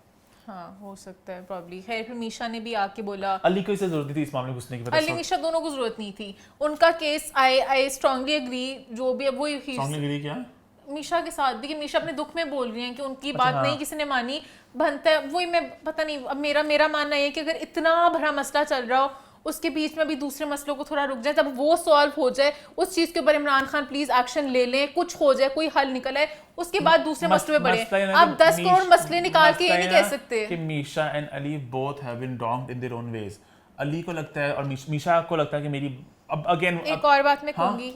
हाँ हो सकता है प्रॉब्ली। खैर फिर मीशा ने भी आके बोला, अली को इसे जरूरत नहीं थी इस मामले में घुसने की। अली मीशा दोनों को जरूरत नहीं थी। उनका केस आई स्ट्रांगली एग्री, जो भी अब वही स्ट्रांगली एग्री क्या मीशा के साथ भी कि मीशा अपने दुख में बोल रही हैं कि उनकी बात नहीं किसी ने मानी, बनता है वही। मैं पता नहीं, अब मेरा मानना है कि अगर इतना बड़ा मसला चल रहा हो उसके बीच में भी दूसरे मसलों को थोड़ा रुक जाए, तब वो सॉल्व हो जाए, उस चीज के ऊपर इमरान खान प्लीज एक्शन ले लें, कुछ हो जाए, कोई हल निकल आए, उसके बाद दूसरे मसले में बढ़े। आप 10 करोड़ मसले निकाल के ये नहीं कह सकते कि Meesha and Ali both have been wronged in their own ways. Ali को लगता है और मीशा को लगता है कि मेरी अब अगेन एक और बात मैं कहूंगी,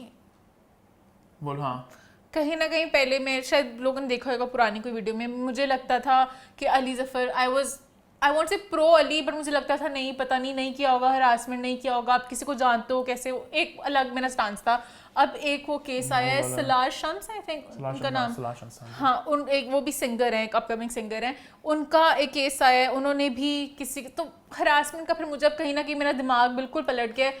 बोल। हाँ, कहीं ना कहीं पहले मैं, शायद लोगों ने देखा होगा पुरानी कोई वीडियो में, मुझे लगता था कि अली जफर, आई वॉन्ट से प्रो अली, बट मुझे लगता था नहीं, पता नहीं किया होगा, हरासमेंट नहीं किया होगा, आप किसी को जानते हो कैसे, एक अलग मेरा स्टांस था। अब एक वो केस आया है सलार शम्स, आई थिंक उनका नाम, हाँ एक वो भी सिंगर है, एक अपकमिंग सिंगर है, उनका एक केस आया है, उन्होंने भी किसी तो हरासमेंट का। फिर मुझे अब कहीं ना कहीं मेरा दिमाग बिल्कुल पलट गया।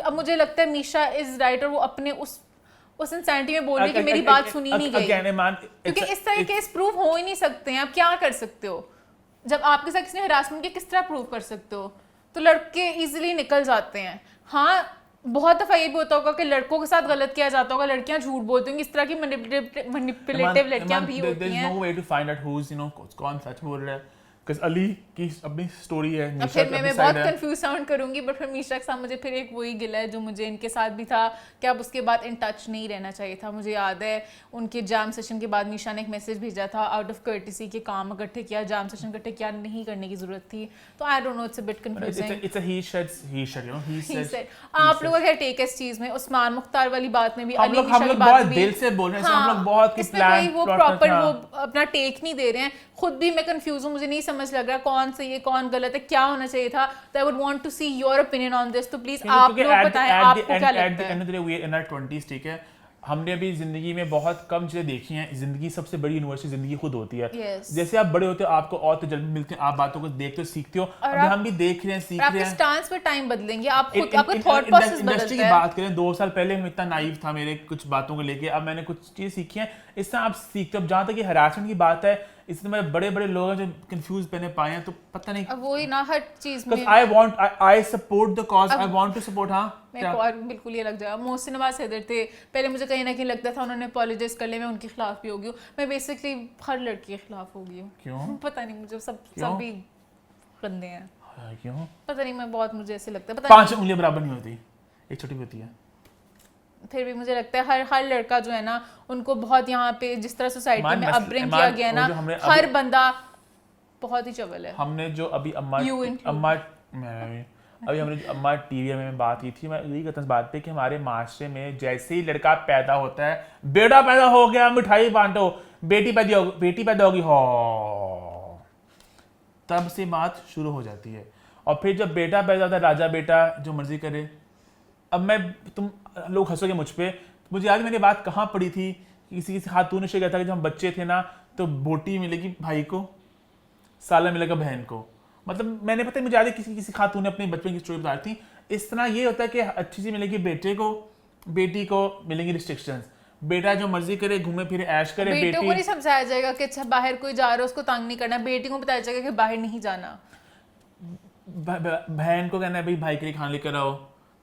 अब मुझे लगता है मीशा इज राइट, और वो अपने उस इंसानिटी में बोल रही कि मेरी बात सुनी नहीं गई, क्योंकि इस तरह केस प्रूव हो ही नहीं सकते हैं। आप क्या कर सकते हो जब आपके साथ किसी ने हरासमेंट किया, किस तरह प्रूव कर सकते हो? तो लड़के इजीली निकल जाते हैं। हाँ बहुत दफा ये भी होता होगा कि लड़कों के साथ गलत किया जाता होगा, लड़कियां झूठ बोलती होंगी, इस तरह की मैनिपुलेटिव लड़कियां भी होती हैं। no way to find out who's, कौन सच बोल रहा है, because अली की अपनी स्टोरी है। अब फिर मैं बहुत कंफ्यूज साउंड करूंगी, बट फिर मीशा के साथ मुझे फिर एक वही गिला है जो मुझे इनके साथ भी था कि अब उसके बाद इन टच नहीं रहना चाहिए था। मुझे याद है उनके जाम सेशन के बाद मीशा ने एक मैसेज भेजा था, आउट ऑफ कर्टिसी के काम इकट्ठे किया, जाम सेशन इकट्ठे किया नहीं करने की जरूरत थी। तो I don't no, it's a bit confusing. It's a he said आप लोग अगर टेक इस चीज में उस्मान मुख्तार वाली बात में भी हम लोग बहुत दिल से बोल रहे हैं, हम लोग बहुत की प्लान वो प्रॉपर वो अपना टेक नहीं दे रहे हैं। खुद भी मैं कंफ्यूज हूं, मुझे नहीं समझ लग रहा कौन सही है कौन गलत है, क्या होना चाहिए था। तो I would want to see your opinion on this, तो प्लीज आप लोग बताएं आपको क्या लगता है। वी इन आवर 20s, ठीक है, हमने अभी जिंदगी में बहुत कम चीजें देखी हैं। जिंदगी सबसे बड़ी यूनिवर्सिटी जिंदगी खुद होती है। जैसे आप बड़े होते हो आपको और तजुर्बे मिलते हैं, आप बातों को देखते हो, सीखते हो। अभी हम भी देख रहे हैं, सीख रहे हैं। आपके स्टांस पे टाइम बदलेंगे, आप खुद आपका थॉट प्रोसेस बदलता है। इंडस्ट्री की बात करें, 2 साल पहले मैं इतना नाइव था मेरे कुछ बातों को लेके, अब मैंने कुछ चीजें सीखी हैं, इससे आप सीखते हो। अब जहाँ तक ये हरासमेंट की बात है, इसमें बड़े बड़े लोग हैं जो कंफ्यूज पहने पाए हैं, तो पता नहीं। अब वही ना हर चीज में I support the cause, I want to support. हाँ मैं और बिल्कुल ये लग जाएगा। मोहसिन नवाज हैदर थे पहले, मुझे कहीं ना कहीं लगता था उन्होंने अपॉलोजाइज कर लिया, मैं उनके खिलाफ भी हो गई हूँ। मैं बेसिकली हर लड़की के खिलाफ हो गई हूँ। क्यों पता नहीं, मुझे सब भी गंदे हैं। क्यों पता नहीं, मैं बहुत, मुझे ऐसे लगता है 5 उंगलियां बराबर नहीं होती, एक छोटी होती है। फिर भी मुझे लगता है हर लड़का जो है ना, उनको बहुत यहाँ पे जिस तरह सोसाइटी में अपब्रिंग किया गया ना, हर बंदा बहुत ही चवल है। हमने जो अभी अम्मा टीवी में बात की थी, मैं यही कहता हूँ इस बात पे कि हमारे माशरे में जैसे ही लड़का पैदा होता है, बेटा पैदा हो गया मिठाई बांटो, बेटी पैदा होगी हो, तब से बात शुरू हो जाती है। और फिर जब बेटा पैदा होता है, राजा बेटा जो मर्जी करे। अब तुम लोग हंसोगे मुझ पे, मुझे याद मैंने बात कहाँ पढ़ी थी किसी खातून ने शेयर किया था कि जब हम बच्चे थे ना तो बोटी मिलेगी भाई को, साला मिलेगा बहन को। मतलब मैंने पता है मुझे याद है किसी खातून ने अपने बचपन की स्टोरी बताई थी। इस तरह ये होता है कि अच्छी सी मिलेगी बेटे को, बेटी को मिलेंगी रिस्ट्रिक्शंस। बेटा जो मर्जी करे, घूमे फिरे, ऐश करे। बेटों को नहीं समझाया जाएगा कि अच्छा बाहर कोई जा रहा है उसको तंग नहीं करना, बेटी को बताया जाएगा कि बाहर नहीं जाना। बहन को कहना है भाई भाई के लिए खाना लेकर आओ,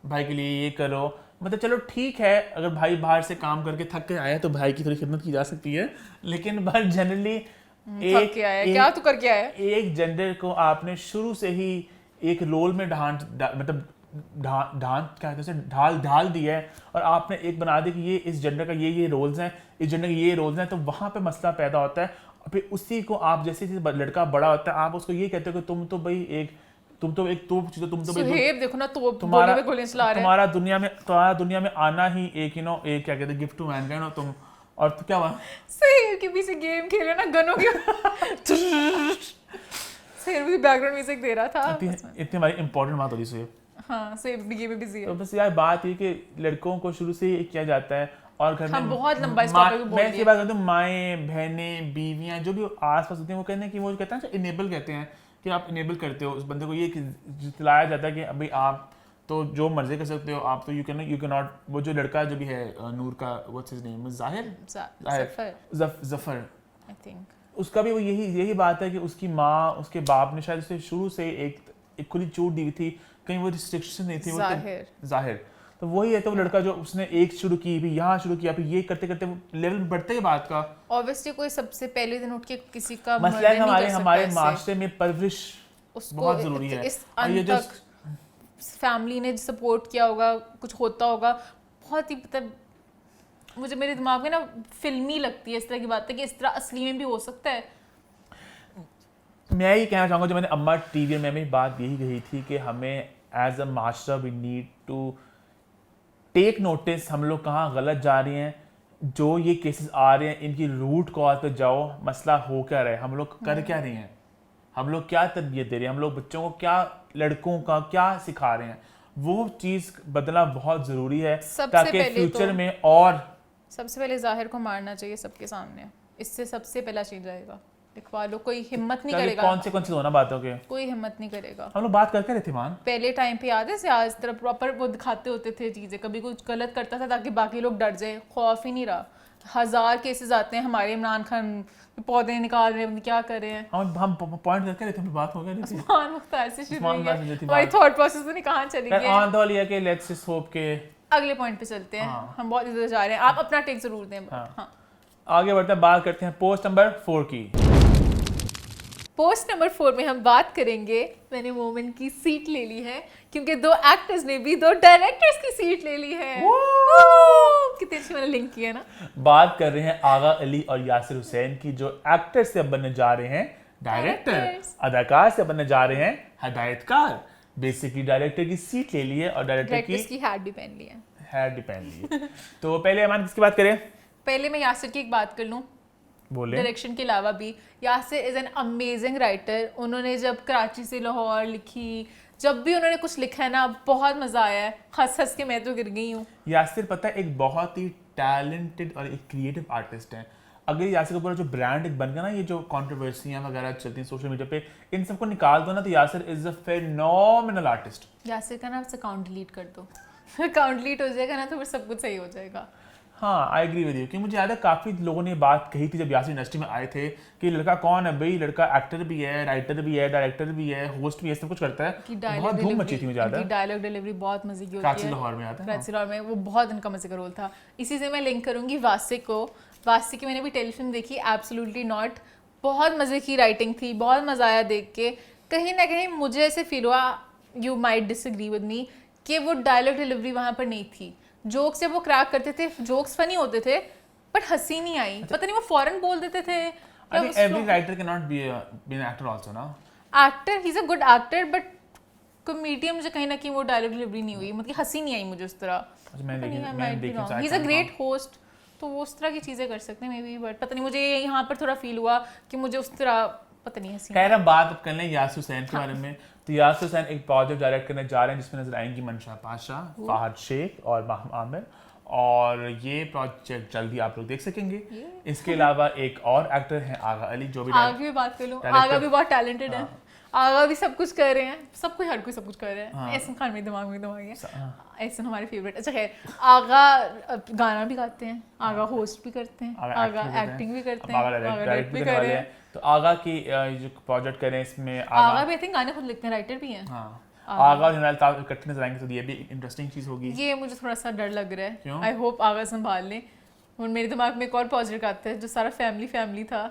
भाई के लिए ये करो। मतलब चलो ठीक है, अगर भाई बाहर से काम करके थक के आया तो भाई की थोड़ी खिदमत की जा सकती है, लेकिन बस जनरली क्या तू करके आया? एक जेंडर को आपने शुरू से ही एक रोल में ढाल दिया है और आपने एक बना दिया कि ये इस जेंडर का ये रोल्स हैं, इस जेंडर के ये रोल्स हैं, तो वहाँ पे मसला पैदा होता है। और फिर उसी को आप जैसे लड़का बड़ा होता है आप उसको ये कहते हो कि तुम तो देखो ना तो तुम्हारा दुनिया में आना ही एक क्या कहते हैं गिफ्ट टू मैनकाइंड। तुम और तो क्या हुआ, शेर के पीछे गेम खेले ना गनों के शेर भी बैकग्राउंड म्यूजिक दे रहा था। इतनी हमारी इंपॉर्टेंट बात हो रही है। हाँ, शेर भी गेम में बिजी है। तो बस यार बात ये कि लड़कों को शुरू से किया जाता है और घर में बहुत लंबा इस टॉपिक पे बोल मैं बात करता हूँ, माएँ बहनें बीवियाँ जो भी आसपास होती हैं वो कहते हैं कि वो कहते हैं इनेबल कहते हैं कि आप इनेबल करते हो उस बंदे को। ये जितलाया जाता है कि अभी आप तो जो मर्जी कर सकते हो, आप तो यू कैन नॉट। वो जो लड़का जो भी है नूर का, what's his name, Zafar I think, उसका भी वो यही बात है कि उसकी माँ उसके बाप ने शायद उसे शुरू से एक खुली छूट दी हुई थी, कहीं वो रिस्ट्रिक्शन नहीं थी। वो जाहिर तो वही है। तो वो लड़का जो उसने एक शुरू की, भी यहाँ शुरू किया, फिर ये करते करते वो लेवल बढ़ते के बात का ऑब्वियसली कोई सबसे पहले दिन उठ के किसी का मसला है। हमारे माशरे में परवरिश बहुत जरूरी है। और ये जो फैमिली ने सपोर्ट किया होगा, कुछ होता होगा, बहुत ही मतलब मुझे मेरे दिमाग में ना फिल्मी लगती है इस तरह की बात है कि इस तरह असली में भी हो सकता है। मैं ये कहना चाहूँगा, जो मैंने अम्मा टीवी में भी बात यही कही थी कि हमें as a master we need to take notice हम लोग कहाँ गलत जा रहे हैं। जो ये केसेस आ रहे हैं इनकी रूट कॉज पे जाओ, मसला हो क्या रहा है, हम लोग कर क्या रहे हैं, हम लोग क्या तरबियत दे रहे हैं, हम लोग बच्चों को क्या, लड़कों का क्या सिखा रहे हैं, वो चीज़ बदलना बहुत ज़रूरी है ताकि फ्यूचर में। और सबसे पहले जाहिर को मारना चाहिए सबके सामने, इससे सबसे पहला चीज जाएगा। लिखवा लो, कोई हिम्मत नहीं करेगा। कौन से होना बातों के, कोई हिम्मत नहीं करेगा। हम लोग बात करते रहते मान पहले टाइम पे याद है से आज तरह प्रॉपर वो दिखाते होते थे चीजें, कभी कुछ गलत करता था ताकि बाकी लोग डर जाए, खौफ ही नहीं रहा। 1000 केसेस आते हैं हमारे, इमरान खान पौधे निकाल रहे हैं, क्या कर रहे हैं, हम पॉइंट करके रहते हैं, बात हो गई थी उस्मान मुख्तार से शुरू हुई है, हमारी थॉट प्रोसेस तो नहीं कहां चली गई है। ऑन द लिया कि लेट्स जस्ट होप के अगले पॉइंट पे चलते हैं। हम बहुत इधर जा रहे हैं, आप अपना टेक जरूर दें। हाँ, आगे बढ़ते हैं, बात करते हैं पोस्ट नंबर 4 की। पोस्ट नंबर 4 में हम बात करेंगे, मैंने मोमेंट की सीट ले ली है क्योंकि 2 एक्टर्स ने भी 2 डायरेक्टर्स की सीट ले ली है। कितनी अच्छी मैंने लिंक किया ना। बात कर रहे हैं आगा अली और यासिर हुसैन की, जो एक्टर से अब बनने जा रहे हैं डायरेक्टर, अदाकार से बनने जा रहे हैं हदायतकार। बेसिकली डायरेक्टर की सीट ले ली है और डायरेक्टर की हैट भी पहन ली है। तो पहले अमान किसकी बात करें? पहले मैं यासिर की एक बात कर लूं। बोले डायरेक्शन के अलावा भी Yasir is an amazing writer. उन्होंने जब कराची से लाहौर लिखी, जब भी उन्होंने कुछ लिखा है ना, बहुत मजा आया है, हंस हंस के मैं तो गिर गई हूँ। यासिर पता है एक बहुत ही टैलेंटेड और एक क्रिएटिव आर्टिस्ट है। अगर यासिर का पूरा जो ब्रांड एक बन गया ना, ये जो कंट्रोवर्सियां वगैरह चलती हैं सोशल मीडिया पे, इन सबको निकाल दो ना तो Yasir is a phenomenal artist. Yasir का ना अकाउंट डिलीट कर दो अकाउंट डिलीट हो जाएगा ना तो फिर सब कुछ सही हो जाएगा। हाँ, आई एग्री विद यू कि मुझे याद है काफ़ी लोगों ने बात कही थी जब यासिर इंडस्ट्री में आए थे कि लड़का कौन है भाई, लड़का एक्टर भी है, राइटर भी है, डायरेक्टर भी है, होस्ट भी है, सब कुछ करता है। बहुत धूम मची थी मुझे याद है। डायलॉग डिलीवरी बहुत मजे की होती है। कराची लाहौर में आता है, कराची लाहौर में वो बहुत इनका मजे का रोल था। इसी से मैं लिंक करूंगी वासी को। वासी की मैंने भी टेलीफिल्म देखी, एब्सोल्युटली नॉट, बहुत मजे की राइटिंग थी, बहुत मजा आया देख के। कहीं ना कहीं मुझे ऐसे फील हुआ, you might disagree with me, कि वो डायलॉग डिलीवरी वहाँ पर नहीं थी। जोक्स जब वो क्रैक करते थे, जोक्स फनी होते थे बट हंसी नहीं आई। पता नहीं वो फॉरेन बोल देते थे। I think every writer cannot be an actor also ना। Actor, he is a good actor but comedian मुझे कहीं ना कहीं वो डायलॉग डिलीवरी नहीं हुई, मतलब हंसी नहीं आई मुझे उस तरह। He is a great host, तो वो उस तरह की चीजें कर सकते हैं मे बी, बट पता नहीं मुझे यहाँ पर थोड़ा फील हुआ कि मुझे उस तरह पता नहीं हंसी। खैर, अब बात कर लें यासिर हुसैन के बारे में। तो यासिर हुसैन एक प्रोजेक्ट डायरेक्ट करने जा रहे हैं जिसमें नजर आएंगी मंशा पाशा, फहद शेख और माहम आमिर। और ये प्रोजेक्ट जल्दी आप लोग देख सकेंगे। इसके अलावा एक और एक्टर हैं आगा अली, जो भी आगे भी बात कर लूँ, आगा भी बहुत टैलेंटेड है, आगा भी सब कुछ कर रहे हैं, सब कोई हर कोई सब कुछ कर रहे हैं। एहसन खान मेरे दिमाग में है, एहसन हमारे फेवरेट। अच्छा खैर, आगा गाना भी गाते हैं, आगा होस्ट भी करते हैं, आगा एक्टिंग भी करते हैं, आगा डायरेक्ट भी कर रहे हैं। तो आगा की जो प्रोजेक्ट करें इसमें आगा भी आई थिंक गाने खुद लिखते हैं, राइटर भी हैं। आगा और हिनाल ताब इकट्ठे नजर आएंगे तो ये भी इंटरेस्टिंग चीज होगी। ये मुझे थोड़ा सा डर लग रहा है, आई होप आगा संभाल लें। और मेरे दिमाग में एक और प्रोजेक्ट आता है जो सारा फैमिली था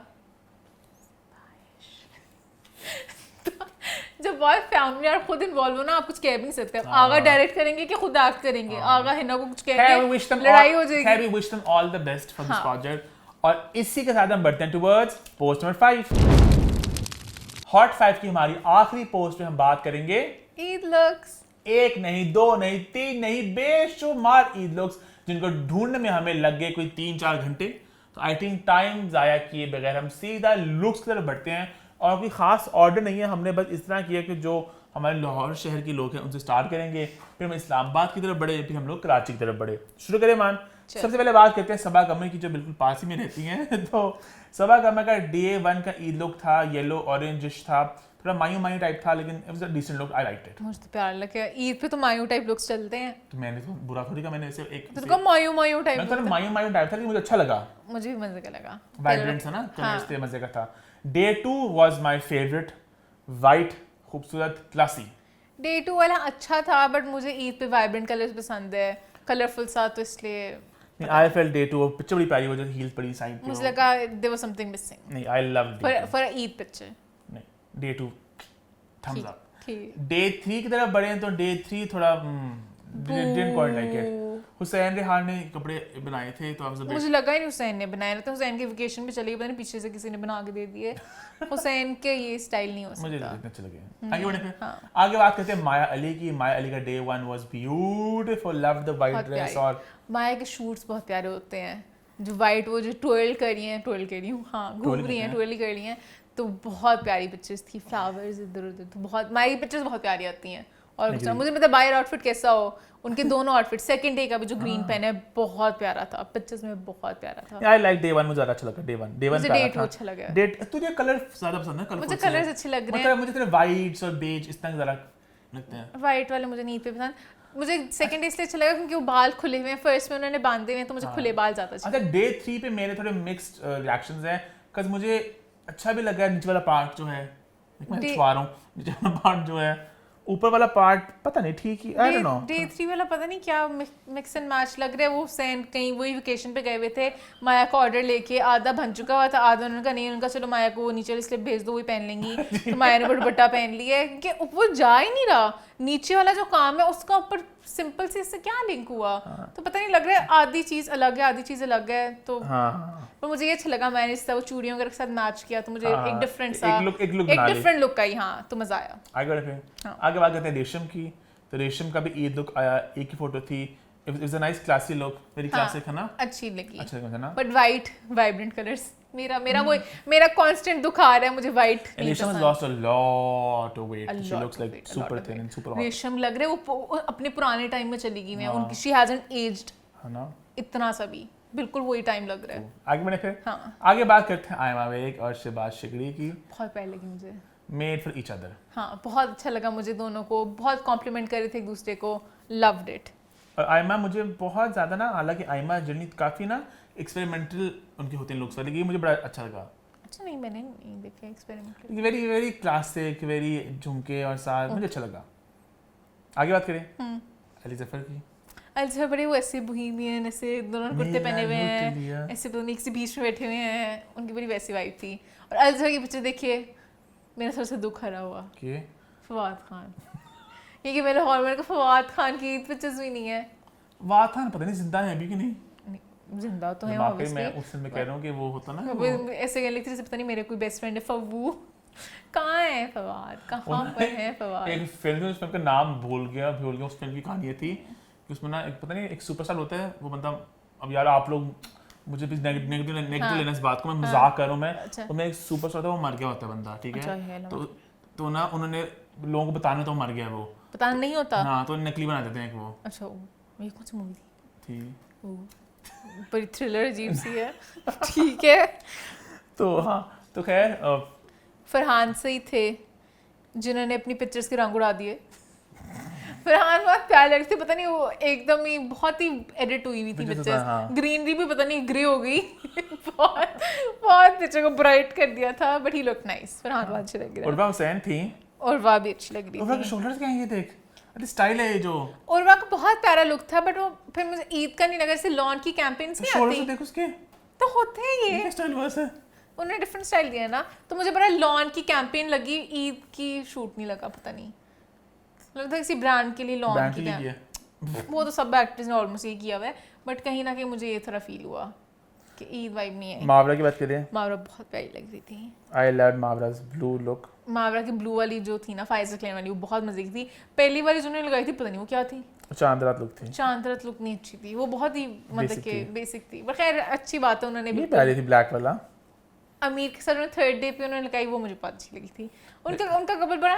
जब बहुत फैमिली और खुद इन्वॉल्व हो ना, आप कुछ कह भी नहीं सकते। आगा डायरेक्ट करेंगे कि खुद एक्ट करेंगे, आगा हिना को कुछ कह के लड़ाई हो जाएगी। We wish them all the best for this project। और इसी के साथ हम बढ़ते हैं टुवर्ड्स पोस्ट नंबर 5। हॉट 5 की हमारी आखिरी पोस्ट में हम बात करेंगे ईद लुक्स। एक नहीं, दो नहीं, तीन नहीं, बेशुमार ईद लुक्स जिनको ढूंढने में हमें लग गए कोई 3-4 घंटे। तो आई थिंक टाइम ज़ाया किए बगैर हम सीधा लुक्स की तरफ बढ़ते हैं। और कोई ख़ास ऑर्डर नहीं है, हमने बस इस तरह किया कि जो हमारे लाहौर शहर के लोग हैं उनसे स्टार्ट करेंगे, फिर हम इस्लामाबाद की तरफ बढ़े, फिर हम लोग कराची की तरफ बढ़े। शुरू करें मान। सबसे पहले बात करते हैं सबा कमर की, जो बिल्कुल पास ही में रहती हैं। तो सबा कमर का डे 1 का ईद लुक था, येलो ऑरेंजिश था, थोड़ा मायू टाइप था, लेकिन it was a decent look, I liked it. मुझे तो प्यार लगा। ईद पे तो मायू टाइप लुक्स चलते हैं, तो मैंने तो बुरा थोड़ी कहा, मैंने इसे एक तो मायू टाइप, मैं तो मायू टाइप था, लेकिन मुझे अच्छा लगा, मुझे भी मजे का लगा, वाइब्रेंट था ना, तो इसलिए मजे का था। Day 2 was my favourite, white, खूबसूरत, क्लासी। डे 2 वाला अच्छा था, बट मुझे ईद पे वाइब्रेंट कलर्स पसंद है, कलरफुल सा, तो इसलिए नहीं, आई फेल्ट डे 2 पिक्चर बड़ी प्यारी, वो जो हील्स पड़ी साइड पे, मुझे लगा देयर वाज समथिंग मिसिंग। नहीं, I love for a Eid picture. नहीं, डे 2 थम्स अप। ठीक। डे 3 की तरफ बढ़े तो डे 3 थोड़ा didn't quite like it. Hussain Rehan ने कपड़े बनाए थे, तो मुझे लगा ही नहीं हुसैन ने बनाया, तो हुसैन की वेकेशन पे चली गई, पता नहीं पीछे से किसी ने बना के दे दिए। हुसैन के ये स्टाइल नहीं हो सकता। मुझे इतने अच्छे लगे। आगे बढ़े फिर। आगे बात करते हैं माया अली की। माया अली का day 1 was beautiful, love the white dress. और माया के शूट्स बहुत प्यारे होते हैं, जो वाइट, वो जो ट्वेल कर रही हैं, हाँ घूम रही हैं, ट्वेल कर रही हैं, तो बहुत प्यारी पिक्चर्स थी, फ्लावर्स इधर उधर, तो बहुत माया की पिक्चर्स बहुत प्यारी आती हैं। और कुछ मुझे मतलब बायर आउटफिट कैसा हो, उनके दोनों आउटफिट, सेकंड डे का भी जो ग्रीन पहना है बहुत प्यारा था, पिक्चर्स में बहुत प्यारा था। आई लाइक डे 1, मुझे ज्यादा अच्छा लगा डे 1 मुझे डे 2 अच्छा लगा। डे तुझे कलर ज्यादा पसंद है? मुझे कलर्स अच्छे लग रहे हैं, मुझे तेरे वाइट्स और बेज इस तरह ज्यादा लगते हैं। वाइट वाले मुझे नहीं पसंद, मुझे सेकंड डे इसलिए अच्छा लगा क्योंकि वो बाल खुले हुए हैं, फर्स्ट में उन्होंने बांधे हुए हैं, तो मुझे खुले बाल ज्यादा अच्छे। अच्छा, डे 3 पे मेरे थोड़े मिक्स्ड रिएक्शंस हैं, cuz मुझे अच्छा भी लगा नीचे वाला पार्ट जो है, मैं छुपा रहा हूं, नीचे वाला पार्ट जो है, ऊपर वाला पार्ट पता नहीं ठीक ही, आई डोंट नो। डे 3 वाला पता नहीं क्या मिक्स एंड मैच लग रहा है। वो हुसैन कहीं वही वेकेशन पे गए हुए थे, माया का ऑर्डर लेके, आधा बन चुका हुआ था, आधा उन्होंने कहा नहीं, उनका चलो माया को नीचे वाली स्लिप भेज दो, वही पहन लेंगी। तो माया ने दुपट्टा पहन लिया है, क्योंकि वो जा ही नहीं रहा, नीचे वाला जो काम है उसका ऊपर सिंपल से इससे क्या लिंक हुआ, तो पता नहीं लग रहा है, आधी चीज अलग है, आधी चीज अलग है। तो पर मुझे ये अच्छा लगा, मैंने इस वो चूड़ियों के साथ मैच किया, तो मुझे एक डिफरेंट सा, एक डिफरेंट लुक आई, हाँ, तो मजा आया। आगे बात करते हैं रेशम की। तो रेशम का भी ईद लुक आया, एक ही फोटो थी, it was a nice classy look, very classic है ना, अच्छी लगी, अच्छा लगा ना। बट वाइट वाइब्रेंट कलर्स, मेरा कांस्टेंट दुख आ रहा है, मुझे वाइट नहीं रेशम has lost a lot of weight, she looks like super thin and super hot। रेशम लग रहा है वो अपने पुराने टाइम में चली गई है, उनकी she hasn't aged है ना, इतना सा भी, बिल्कुल वही टाइम लग रहा है। आगे बढ़े फिर। हाँ। आगे बात करते हैं आयमा बेग और शहबाज शिकरी की। बहुत प्यारी लगी मुझे, मेड फॉर ईच अदर। हाँ, बहुत अच्छा लगा मुझे, दोनों को बहुत कॉम्प्लीमेंट कर रहे थे एक दूसरे को, लव्ड इट। और आयमा मुझे बहुत ज़्यादा ना, हालांकि आयमा जर्नी काफ़ी ना एक्सपेरिमेंटल उनके होते हैं लुक्स वाले, ये मुझे बड़ा अच्छा लगा। अच्छा, नहीं मैंने नहीं देखा experimental, very very classic, very झुमके और साथ, मुझे अच्छा लगा। आगे बात करें अली जफर की। अली जफर बड़े वो ऐसे बोहेमियन, ऐसे दोनों कुर्ते पहने हुए हैं, ऐसे पता नहीं किसी बीच में बैठे हुए हैं, उनकी बड़ी वैसी वाइब थी। और अली जफर की पिक्चर देखिए, मेरा सबसे दुख हरा हुआ कि फवाद खान, क्योंकि मेरे हॉल में फवाद खान की पिक्चर्स भी नहीं है। फवाद खान पता नहीं जिंदा है अभी कि नहीं, जिंदा तो है ऑब्वियसली, मैं उस फिल्म में कह रहा हूं कि वो होता ना, ऐसे कहने लगती जैसे पता नहीं मेरे कोई बेस्ट फ्रेंड है फव्वू, कहाँ है फवाद, कहाँ पर है फवाद। एक फिल्म, उस फिल्म का नाम भूल गया, उस फिल्म की कहानी थी कि उसमें ना एक पता नहीं एक सुपरस्टार होता है, वो बंदा, अब यार आप लोग मुझे भी नेगेटिव लेना इस बात को, मैं मजाक कर रहा हूं मैं, तो मैं एक सुपरस्टार था, वो मर गया होता है बंदा, ठीक है, तो ना उन्होंने लोगों को बताना तो मर गया, वो पता नहीं होता, हाँ, तो नकली बना देते हैं एक वो। अच्छा, ये कौन सी मूवी थी? बड़ी थ्रिलर अजीब सी है। ठीक है। तो हाँ, तो खैर फरहान से ही थे जिन्होंने अपनी पिक्चर्स के रंग उड़ा दिए। फरहान बहुत प्यारे लग रहे थे, पता नहीं वो एकदम ही बहुत ही एडिट हुई थी पिक्चर्स, ग्रीनरी भी पता नहीं ग्रे हो गई। बहुत बहुत पिक्चर को ब्राइट कर दिया था, but he look nice. Farhan बहुत अच्छी लग रही है। उर्वा हुसैन थी, उर्वा भी अच्छी लग रही उर्वा के थी। शोल्डर्स क्या हैं ये देख, अरे स्टाइल है ये जो। उर्वा का बहुत प्यारा लुक था, बट वो फिर मुझे ईद का नहीं लगा, जैसे लॉन की कैंपेन्स नहीं शोल्डर्स आती देख उसके, तो होते हैं ये स्टाइल बस है। उन्होंने डिफरेंट स्टाइल दिया है ना, तो मुझे बड़ा लॉन की कैंपेन लगी, ईद की शूट नहीं लगा, पता नहीं लगता किसी ब्रांड के लिए लॉन की किया वो तो सब एक्टर्स ने ऑलमोस्ट ये किया हुआ है, बट कहीं ना कहीं मुझे ये थोड़ा फील हुआ कि ईद वाइब नहीं है। मावरा की बात करें, मावरा बहुत प्यारी लग रही थी। I love Mawra's blue look. Mawra की ब्लू वाली जो थी ना फाइजर क्लेन वाली, वो बहुत मजे की थी। पहली वाली जो उन्होंने लगाई थी पता नहीं वो क्या थी, चांद रात लुक थी। चांद रात लुक नहीं अच्छी थी, वो बहुत ही मतलब के बेसिक थी, बट खैर अच्छी बात है उन्होंने भी प्यारी थी ब्लैक वाला। अमीर के साथ उन्होंने थर्ड डे पे उन्होंने लगाई, वो मुझे बहुत अच्छी लगी थी। उनका कपल बड़ा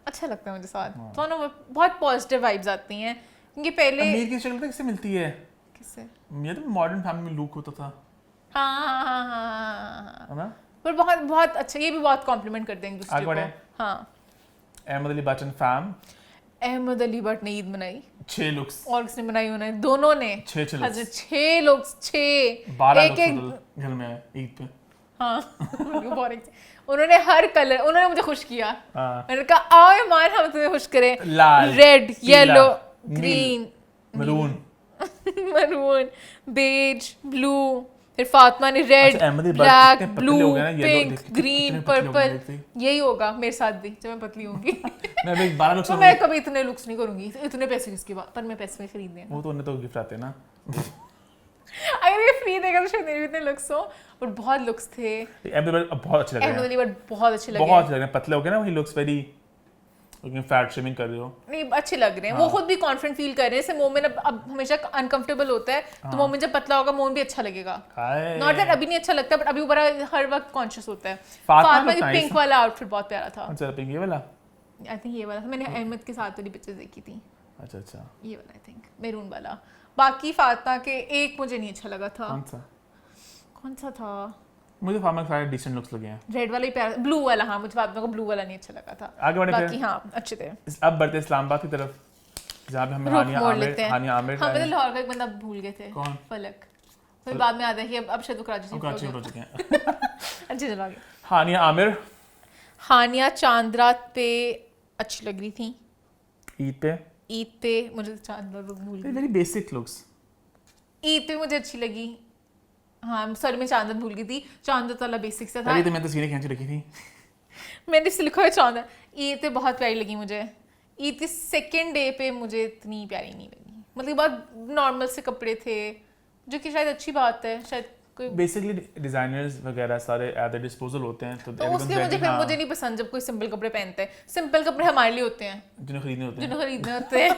अच्छा लगता है मुझे साथ, दोनों बहुत पॉजिटिव वाइब्स आती हैं, क्योंकि पहले अमीर की शक्ल तो किससे मिलती है? किससे? ये तो मॉडर्न फैमिली में लुक होता था। हाँ है ना? पर बहुत बहुत अच्छा, ये भी बहुत कॉम्प्लीमेंट करते हैं एक दूसरे को। हाँ, अहमद अली बच्चन फैम, अहमद अली भट्ट ने ईद मनाई 6 लुक्स, और किसने मनाई? उन्होंने दोनों ने 6 लुक्स, 6 लोग 6 12 एक लुक्स घर में ईद पे। हाँ उन्होंने हर कलर, उन्होंने मुझे खुश किया। मैंने कहा आओ ईमान हम तुम्हें खुश करें, लाल, red, yellow, green, maroon, maroon, beige, blue, फिर फातिमा ने red, black, blue, pink, green, purple. यही होगा मेरे साथ भी जब मैं पतली होंगी। मैं भी 12 लुक्स, तो मैं कभी इतने लुक्स नहीं करूंगी, इतने पैसे किसके बाद, पर मैं पैसे में खरीदने हैं। वो तो उन्हें तो गिफ्ट आते हैं ना। अगर ये फ्री देगा तो शायद मेरे भी इतने लुक्स हो, और बहुत लुक्स थे। अहमद अली बहुत अच्छे लग रहे हैं, अहमद अली बट बहुत अच्छे लगे, बहुत अच्छे लग रहे हैं, पतले हो गए ना, वही लुक्स वेरी फैट शेमिंग कर रहे हो। नहीं अच्छे लग रहे हैं। वो खुद भी कॉन्फिडेंट फील कर रहे हैं। जैसे मोमिन अब हमेशा अनकंफर्टेबल होता है, तो मोमिन जब पतला होगा मोमिन भी अच्छा लगेगा। नॉट दैट अभी नहीं अच्छा लगता, बट अभी वो बड़ा हर वक्त कॉन्शियस होता है। फातिमा की पिंक वाला आउटफिट बहुत प्यारा था। अच्छा, पिंक ये वाला, आई थिंक ये वाला था, मैंने अहमद के साथ वाली पिक्चर्स देखी थी। अच्छा अच्छा, ये वाला आई थिंक मैरून वाला। बाकी फातिमा के एक मुझे नहीं अच्छा लगा था। कौन सा था? मुझे फातिमा के सारे डिसेंट लुक्स लगे हैं। रेड वाला ही प्यारा, ब्लू वाला, हाँ मुझे फातिमा को ब्लू वाला नहीं अच्छा लगा था। आगे बढ़े बाकी हाँ अच्छे थे। अब बढ़ते इस्लामाबाद की तरफ, जहाँ पे हम हानिया आमिर हम लाहौर का एक बंदा भूल गए थे। कौन? फलक। फिर बाद में याद है कि अब शायद वो कराची शिफ्ट हो चुके हैं। अच्छे चलो आगे। हानिया आमिर, हानिया चांद रात पे अच्छी लग रही थी। ईद पे मुझे चांद रात भूल गई। Very basic looks. ईद पे मुझे अच्छी लगी। हाँ सॉरी, मैं चांद रात भूल गई थी। चांद रात वाला बेसिक सा था। अरे तो मैं तस्वीरें खींच रखी थी, मैंने इससे लिखा है चांद रात। ईद पे बहुत प्यारी लगी मुझे। ईद के सेकेंड डे पे मुझे इतनी प्यारी नहीं लगी, मतलब बहुत नॉर्मल से कपड़े थे, जो कि शायद अच्छी बात है। शायद बेसिकली डिजाइनर्स वगैरह सारे एट द डिस्पोजल होते हैं, तो उसलिए मुझे नहीं पसंद जब कोई सिंपल कपड़े पहनता है। सिंपल कपड़े हमारे लिए होते हैं जिन्हें खरीदने होते हैं।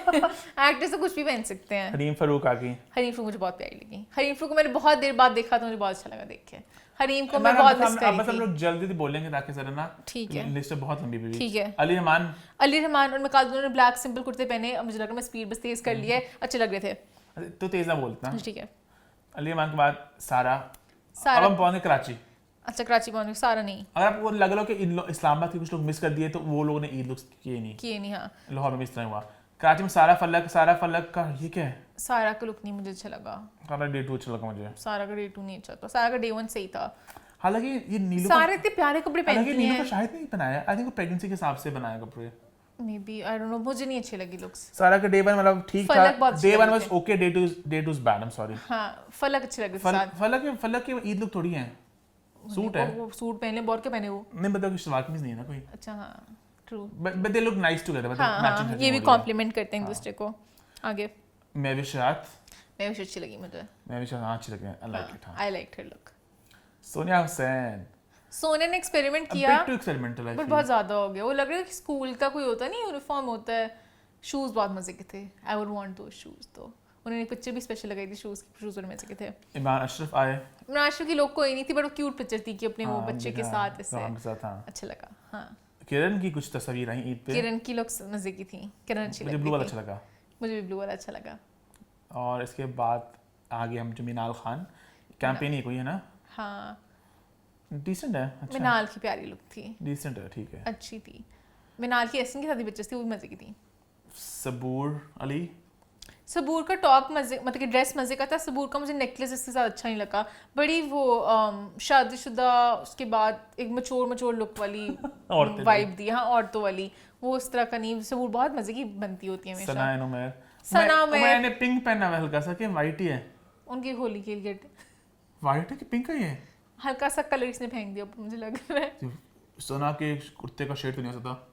एक्टर्स तो कुछ भी पहन सकते हैं। हरीम फारूक आ गई। हरीम फारूक मुझे बहुत प्यारी लगी। हरीम फारूक को मैंने बहुत देर बाद देखा तो मुझे बहुत अच्छा लगा देख के। हरीम को मैं बहुत मिस कर रही थी। हम लोग जल्दी बोलेंगे ताकि जरा ना, ठीक है, लिस्ट बहुत लंबी भी। ठीक है। अली रहमान और मैं कल दोनों ने ब्लैक सिंपल कुर्ते पहने, अब मुझे लगा मैं स्पीड बस तेज कर लिया है, अच्छे लग रहे थे। तो तेज ना बोलता। ठीक है। अली रहमान के बाद सारा। अब हम पहुंचे कराची। अच्छा कराची पहुंचे, सारा नहीं। अगर आपको लग रहा हो कि इस्लामाबाद के कुछ लोग मिस कर दिए, तो वो लोगों ने ईद लुक्स किए नहीं। हाँ लाहौर में इस तरह हुआ। कराची में सारा फलक का ये क्या है? सारा का लुक नहीं मुझे अच्छा लगा। सारा डे 2 अच्छा लगा मुझे। सारा का डे 2 नहीं अच्छा था, सारा का डे 1 सही था। हालांकि ये नीलू सारे इतने प्यारे कपड़े पहनती हैं। नीलू को शायद नहीं बनाया, आई थिंक वो प्रेगनेंसी के हिसाब से बनाया कपड़े। Maybe I don't know, मुझे नहीं अच्छे लगी लुक्स। सारा का डे 1 मतलब ठीक था, day 1 was okay, day 2 is bad, I am sorry. हां फलक अच्छे लगे थे। फलक के ईद लुक थोड़ी है, सूट है, वो सूट पहने, बोर के पहने वो नहीं बताओ कि सलवार कमीज नहीं है ना कोई। अच्छा हां true, but they look nice together, मतलब मैचिंग। ये भी कॉम्प्लीमेंट करते हैं एक दूसरे को। आगे महविशात अच्छी लगी मुझे। अच्छी लगी, I like it. I liked her look. Sonia Hussain, Sonia ने एक्सपेरिमेंट किया, बट बहुत ज्यादा हो गया। वो लग रहा है कि स्कूल का कोई होता नहीं, यूनिफॉर्म होता है। शूज बहुत मजे के थे, आई वुड वांट दोस शूज। तो उन्होंने एक पिक्चर भी स्पेशल लगाई थी शूज और मजे के थे। इमरान अशरफ आए। इमरान अशरफ की लोग कोई नहीं थी, बट वो क्यूट पिक्चर थी कि अपने वो बच्चे के साथ ऐसे अच्छा लगा। हाँ किरण की कुछ तस्वीर आई ईद पे। किरण की लोग मजे की थी। किरण अच्छी लगी, मुझे ब्लू वाला अच्छा लगा। मुझे भी ब्लू वाला अच्छा लगा। और इसके बाद आगे हम जो मिनाल खान कैंपेन ही कोई है ना, हाँ डिसेंट है, अच्छा मिनाल की प्यारी लुक थी, डिसेंट है, ठीक है। अच्छी थी। मिनाल की एसन के साथ ही पिक्चर्स थी, वो भी मजे की थी। सबूर अली, सबूर का टॉप मजे, मतलब कि ड्रेस मजे का था। सबूर का मुझे नेकलेस इसके साथ अच्छा नहीं लगा, बड़ी वो शादीशुदा उसके बाद एक मचोर लुक वाली वाइब दी, हाँ औरतों वाली, वो उस तरह का नहीं। सबूर बहुत मजे की बनती होती है हमेशा। सना मैंने पिंक पहना हुआ हल्का सा, कि वाइट ही है उनकी होली के लिए वाइट है कि पिंक ही है, हल्का सा कलर इसने फेंक दिया मुझे लग रहा है। सना के कुर्ते का शेड तो नहीं हो सकता,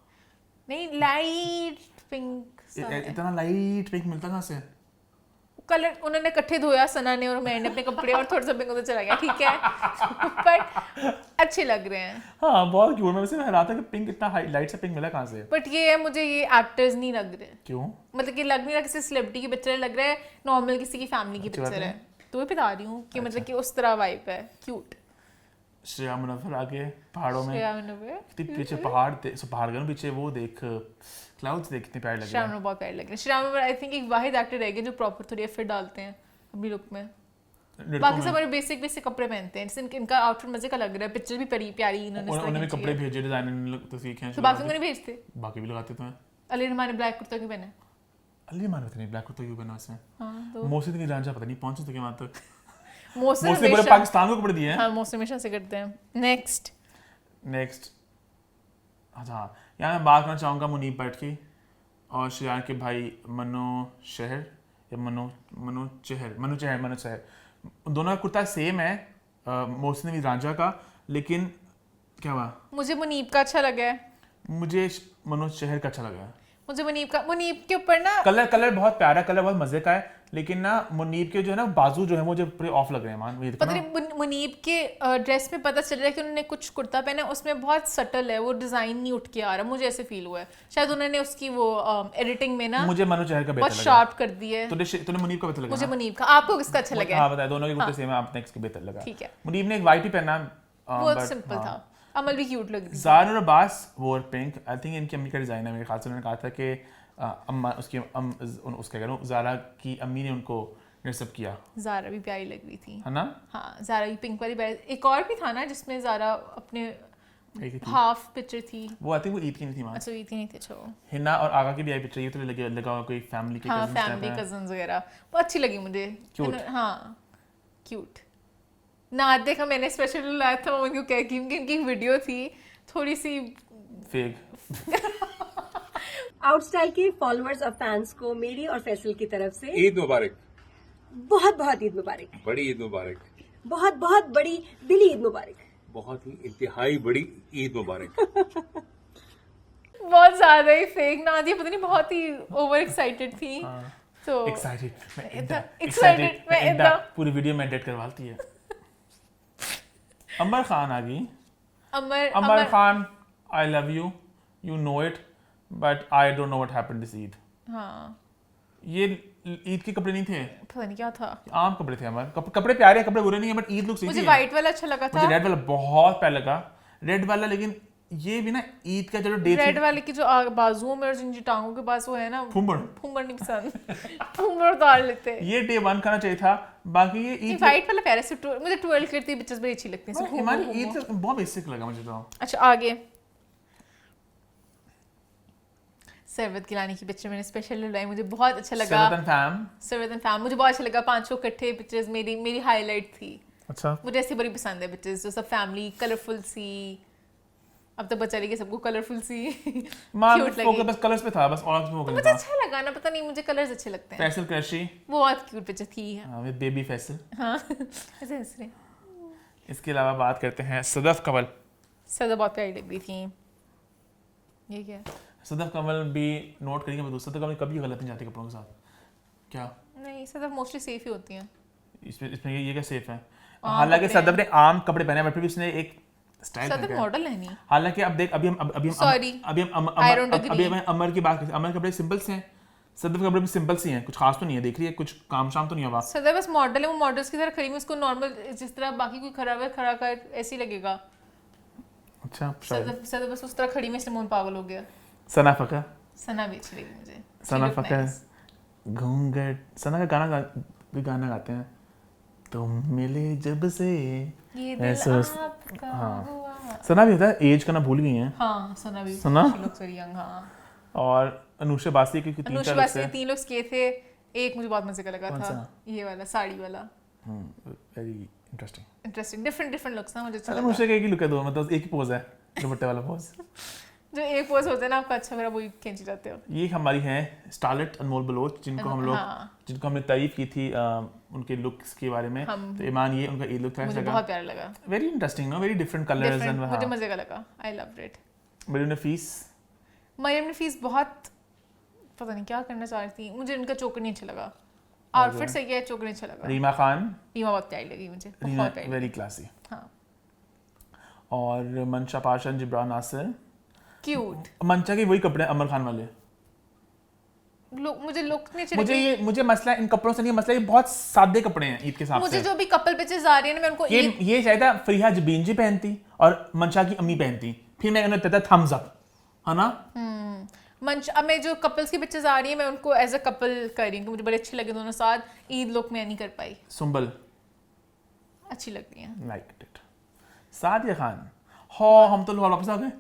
नहीं लाइट पिंक इतना लाइट पिंक मिलता कहाँ से? कलर उन्होंने इकट्ठे धोया, सना ने और मैंने अपने कपड़े, और थोड़ा सा पिंक उधर चला गया, ठीक है बट अच्छे लग रहे हैं। हाँ बहुत क्यूट, मैं वैसे मैं रहा था कि पिंक इतना हाई लाइट से पिंक मिला कहाँ से? बट ये है, मुझे ये एक्टर्स नहीं लग रहे। क्यों? मतलब कि लग नहीं रहा किसी सेलिब्रिटी की पिक्चर लग रहा है, नॉर्मल किसी की फैमिली की पिक्चर है। तो मैं बता रही हूँ कि मतलब कि उस तरह वाइब है, क्यूट। श्रेया मुनव्वर आगे पहाड़ों में, श्रेया मुनव्वर पीछे पहाड़ पहाड़ के पीछे वो देख क्लाउड्स देख कितने प्यारे लग रहे हैं। श्रेया मुनव्वर बहुत प्यारी लग रही है। श्रेया मुनव्वर आई थिंक एक वाहिद एक्टर रह गए जो प्रॉपर थोड़ी एफर्ट डालते हैं अपनी लुक में। बाकी सब बड़े बेसिक बेसिक कपड़े पहनते हैं, जैसे इनका आउटफिट मजे का लग रहा है, पिक्चर भी प्यारी उन्होंने भी कपड़े भेजे डिजाइनर तो सीखे हैं, तो बाकी उन्होंने भेजते, बाकी भी लगाते तो हैं। अली रहमान ने ब्लैक कुर्ता क्यों पहना? अली रहमान पता नहीं ब्लैक कुर्ता क्यों पहना इसमें। हां तो मोहसिन की रांझा पता नहीं पहुंचे तो क्या वहां तक। मोहसिन पूरे पाकिस्तान को कपड़े दिए हैं। हां मोहसिन हमेशा से करते हैं। नेक्स्ट अच्छा, यहाँ मैं बात करना चाहूँगा मुनीब भट्ट की और श्रेया के भाई मनो शहर या मनो चहर, दोनों का कुर्ता सेम है, मोहसिन रांझा का, लेकिन क्या हुआ? मुझे मुनीब का अच्छा लगा है, मुझे मनोज शहर का अच्छा लगा है। मुझे मुनीब के ऊपर ना कलर बहुत प्यारा, कलर बहुत मजे का है, लेकिन ना मुनीब के जो है ना बाजू जो है मुझे पूरे ऑफ लग रहे हैं मान। पता नहीं मुनीब के ड्रेस में पता चल रहा है कि उन्होंने कुछ कुर्ता पहना है, उसमें बहुत सटल है, वो डिजाइन नहीं उठ के आ रहा, मुझे ऐसे फील हुआ है। शायद उन्होंने उसकी वो एडिटिंग में ना मुझे मनोज शहर का बेहतर बहुत शार्प कर दी है। तूने मुनीब का बेहतर लगा? मुझे मुनीब का। आपको किसका अच्छा लगा? हाँ बताया, दोनों के कुर्ते सेम है, आप नेक्स्ट के बेहतर लगा। ठीक है, मुनीब ने एक वाइट ही पहना, वो सिंपल था। अमल भी क्यूट लग रही थी। ज़ारा और अब्बास वो पिंक, आई थिंक इनकी अम्मी का डिजाइन है मेरे ख्याल से। उन्होंने कहा था कि अम्मा उसका कह रहा हूँ ज़ारा की अम्मी ने उनको ड्रेसअप किया। ज़ारा भी प्यारी लग रही थी, है ना? हाँ ज़ारा की पिंक वाली प्यारी। एक और भी था ना जिसमें ज़ारा अपने हाफ पिक्चर थी, वो आई थिंक वो ईद की नहीं थी मां। अच्छा ईद की नहीं थी। अच्छा हिना और आगा की भी आई पिक्चर, ये तो लगा कोई फैमिली के हाँ फैमिली कजन्स वगैरह, वो अच्छी लगी मुझे। क्यूट, हाँ क्यूट। ना देखा मैंने स्पेशल लाया था उनको क्या कि इनकी वीडियो थी थोड़ी सी फेक। आउटस्टाइल के फॉलोअर्स और फैंस को मेरी और फैसल की तरफ से ईद मुबारक। बहुत बहुत ईद मुबारक। बड़ी ईद मुबारक। बहुत बहुत बड़ी दिली ईद मुबारक। बहुत ही इंतहाई बड़ी ईद मुबारक। बहुत ज्यादा ही फेक ना दिया, पता नहीं बहुत ही ओवर एक्साइटेड थी। तो एक्साइटेड मैं पूरी वीडियो में एडिट करवाती है। अमर खान आ गई। Amar Khan, I love you, you know it, but I don't know what happened this Eid. हाँ ये ईद के कपड़े नहीं थे, पता नहीं क्या था, आम कपड़े थे। अमर कपड़े प्यारे, कपड़े बुरे नहीं है, बट ईद लुक सही थी। मुझे व्हाइट वाला अच्छा लगा था, मुझे रेड वाला बहुत प्यारा लगा, रेड वाला। लेकिन ये भी ना ईद का जो डे, रेड वाले की जो बाजुओं में और जिन टांगों के पास वो है ना, फुंबड़ नहीं पसंद। फुंबड़ उतार लेते हैं। ये डे 1 करना चाहिए था। बाकी ये ईद व्हाइट वाला प्यारा से मुझे 12 करती पिक्चर्स बड़ी अच्छी लगती हैं। हमारी ईद बहुत बेसिक लगा मुझे तो। अच्छा आगे सरवत गिलानी की पिक्चर मैंने स्पेशल लगाई, मुझे बहुत अच्छा लगा। सरवत एंड फैम मुझे बहुत अच्छा लगा। 5 इकट्ठे पिक्चर्स मेरी हाईलाइट थी। अच्छा मुझे ऐसी बड़ी पसंद है पिक्चर्स जो सब फैमिली कलरफुल सी। अब तो बचा रही है सबको कलरफुल सी क्यूट लगी। बस कलर्स पे था, बस और फोकस मुझे अच्छा लगा ना, पता नहीं मुझे कलर्स अच्छे लगते हैं। फैसल क्रशी वो बहुत क्यूट पिक्चर थी। हां विद बेबी फैसल। हां ऐसे हंस रहे। इसके अलावा बात करते हैं सदफ कंवल। सदफ बहुत प्यारी लग रही थी। ये क्या सदफ कंवल भी नोट करेंगे, मैं सदफ कंवल कभी गलत नहीं जाती कपड़ों के साथ। क्या नहीं, सदफ मोस्टली सेफ ही होती हैं। इसमें ये क्या सेफ है? हालांकि सदफ ने आम कपड़े पहने हैं, बट भी उसने एक स्टाइल सदफ मॉडल है नहीं। हालांकि अब देख अभी हम अमर की बात करते हैं। अमर के कपड़े सिंपल से हैं, सदफ के कपड़े भी सिंपल से हैं, कुछ खास तो नहीं है। देख रही है कुछ काम शाम तो नहीं हुआ। सदफ बस मॉडल है, वो मॉडल्स की तरह खड़ी है, उसको नॉर्मल जिस तरह बाकी कोई खड़ा कर ऐसे ही लगेगा। अच्छा सदफ बस उस तरह खड़ी में, इसलिए मोहन पागल हो गया। सना फका, सना भी अच्छी लगी मुझे। सना फका घूंघट, सना का गाना भी गाना गाते हैं। तुम मिले जब से ये दिल ऐसा आपका हाँ हुआ। सना भी होता है एज का ना भूल गई हैं हाँ सना भी सना? she looks very young, हाँ। और अनुष्का बासी के 3-4 अनुष्का लुक्स बासी है 3 लुक्स किए थे। एक मुझे बहुत मजे का लगा कौन था, सा? ये वाला साड़ी वाला, very interesting interesting, different looks ना, मुझे अच्छा लगा। अनुष्का का एक ही लुक है दो मतलब एक ही पोज है दुपट्टे वाला पोज जो एक पोज होता है ना आपका अच्छा, मेरा वही खींच जाते हो। ये हमारी हैं स्टारलेट अनमोल बलोच जिनको हम लोग हाँ। जिनको हमने तारीफ की थी उनके लुक्स के बारे में। तो ईमान ये उनका ये लुक था मुझे बहुत प्यारा लगा, very interesting know very different colours and मुझे मजे का लगा, आई लव्ड इट। मरीम नफीस मरियम नफीस बहुत पता नहीं क्या करना चाह रही थी, मुझे इनका चोकर नहीं अच्छा लगा, आउटफिट सही है, चोकर नहीं अच्छा लगा। रीमा खान रीमा बहुत प्यारी लगी मुझे, रीमा बहुत प्यारी। वेरी क्लासी हाँ और मंशा पाशन जिब्रान नासिर क्यूट मंशा के वही कपड़े अमर खान वाले। लुक, मुझे लुक नहीं अच्छी मुझे लगी। ये मुझे मसला इन कपड़ों से नहीं है, मसला ये बहुत सादे कपड़े हैं ईद के हिसाब मुझे से। जो भी कपल पिक्चर्स आ रही है ना मैं उनको ये शायद था फरीहा जबीन जी पहनती और मंशा की अम्मी पहनती, फिर मैं उन्हें कहता थम्स अप है ना। मंच अब मैं जो कपल्स की पिक्चर्स आ रही है मैं उनको एज अ कपल कर रही हूँ, मुझे बड़े अच्छे लगे दोनों साथ। ईद लुक में नहीं कर पाई, सुंबल अच्छी लग रही है। Like it. सादिया खान हो हम तो लाहौर वापस आ गए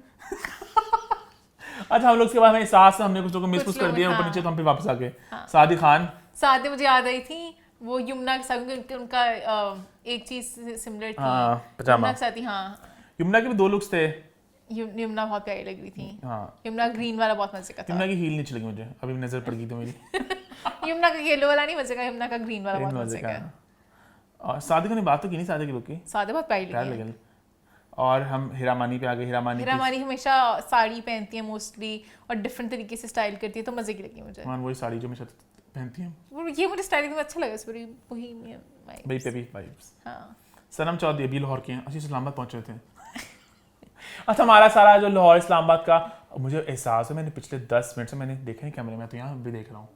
अच्छा हम लोग उसके बाद हमें सास हमने कुछ लोगों को मिस कुछ कर दिया लोग, ऊपर हाँ। नीचे तो हम फिर वापस आ गए। सादी खान साथ ही मुझे याद आई थी वो यमुना के साथ, क्योंकि उनका एक चीज सिमिलर थी। हाँ, पजामा। यमुना के साथ ही, हाँ यमुना के भी 2 लुक्स थे। यमुना बहुत प्यारी लग रही थी। हाँ यमुना ग्रीन वाला बहुत मजे का था। यमुना की हील नहीं चली मुझे अभी भी नजर पड़ गई तो मेरी यमुना का येलो वाला नहीं मजे का, यमुना का ग्रीन वाला बहुत मजे का है। और सादिका ने बात तो की नहीं सादिका के लुक की, सादे बहुत प्यारी प्यार लगी है। लगे। और हम हिरामानी पे आ गए। हिरामानी की हिरामानी हमेशा साड़ी पहनती है मोस्टली और डिफरेंट तरीके से स्टाइल करती है, तो मजे की लगी मुझे। मान वही साड़ी जो मैं पहनती हूँ वो ये मुझे स्टाइलिंग में अच्छा लगा, इस पूरी बोहेमियन भाई वाइब्स। Peppy vibes. हाँ सनम चौधरी अभी लाहौर के हैं, अच्छी इस्लामाबाद पहुंचे थे अच्छा हमारा सारा जो लाहौर इस्लामाबाद का मुझे एहसास है, मैंने पिछले 10 मिनट से मैंने देखा नहीं कैमरे में, तो यहाँ भी देख रहा हूँ।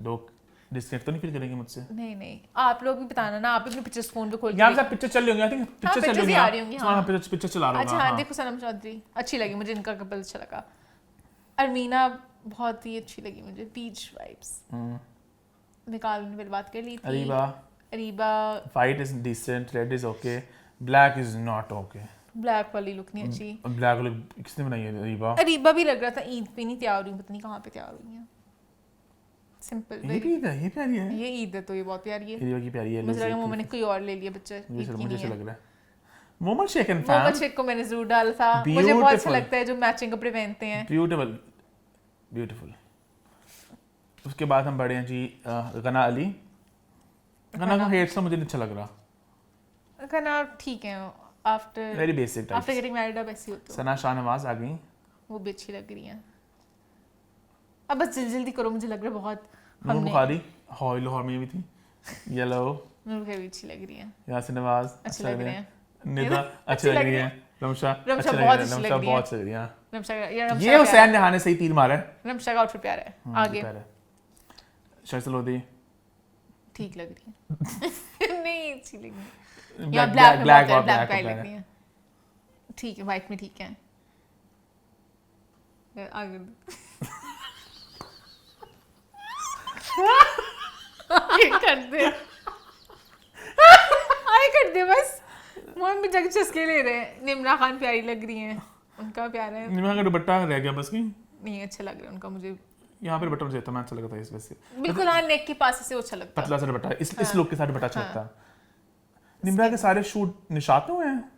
लोग डिस्कनेक्ट तो नहीं फील करेंगे मुझसे? नहीं नहीं, आप लोग भी बताना ना, आप भी अपने पिक्चर्स फोन पे खोल के यहाँ देखो। से पिक्चर चल रही होंगी, आई थिंक पिक्चर चल pictures रही ही आ रही होंगी, होंगी। हाँ पिक्चर चला रहा अच्छा होगा। हाँ हाँ देखो सनम चौधरी अच्छी लगी मुझे, इनका कपल अच्छा लगा। अरमीना बहुत ही अच्छी लगी मुझे, पीच वाइब्स। निकाल ने बात कर ली थी। Areeba white is decent, red is okay, black is not okay. Black वाली लुक नहीं अच्छी। ब्लैक लुक किसने बनाई है? अरीबा। अरीबा भी लग रहा था ईद पे नहीं तैयार हुई, पता नहीं कहाँ पे तैयार हुई है। सिंपल ये भी है, ये प्यारी है। ये ईद है तो ये बहुत प्यारी है। अरीबा की प्यारी है। मुझे लगा मैंने कोई और ले लिया बच्चा, ईद की मुझे नहीं ऐसा है। लग रहा है। मोहम्मद शेखन फैन। मोहम्मद शेख को मैंने जरूर डाला था, मुझे बहुत अच्छा Beautiful. लगता है जो मैचिंग कपड़े पहनते हैं। Beautiful beautiful. उसके बाद हम बढ़े हैं जी गना अली। गना का हेयर स्टाइल मुझे नहीं अच्छा लग रहा। गना ठीक है, after very basic type. After getting married अब ऐसी होती है, सना शाहनवाज आ गई। वो भी अच्छी लग रही है। अब बस जल्दी करो, मुझे लग रहा है बहुत नूर बुखारी हॉय लाहौर में भी थी। येलो नूर भी अच्छी लग रही है, यासिन नवाज अच्छी लग रही है। निदा अच्छी लग रही है। रमशा रमशा अच्छी बहुत लग अच्छी रही है। लग रही है। बहुत अच्छी लग रही है। रमशा ये ये रमशा हुसैन नेहा ने सही तीर मारा है। रमशा का आउटफिट प्यारा है। आगे शायद लोधी ठीक लग रही है नहीं अच्छी लग रही है। या black black black black black लग रही है। ठीक है, व्हाइट में ठीक है। आगे कर दे आए कर दे बस। मोहन भी जग चस्के ले रहे हैं। निम्रा खान प्यारी लग रही हैं, उनका प्यारा है। निमा का दुपट्टा रह गया बस की। नहीं अच्छा लग रहा है उनका, मुझे यहाँ पे दुपट्टा मुझे इतना अच्छा लगा था इस वजह से। बिल्कुल हाँ नेक के पास से अच्छा लगता है। पतला सा दुपट्टा इस लुक के साथ दुपट्टा अच्छा लगता है। निम्रा के सारे शूट निशात में हुए हैं।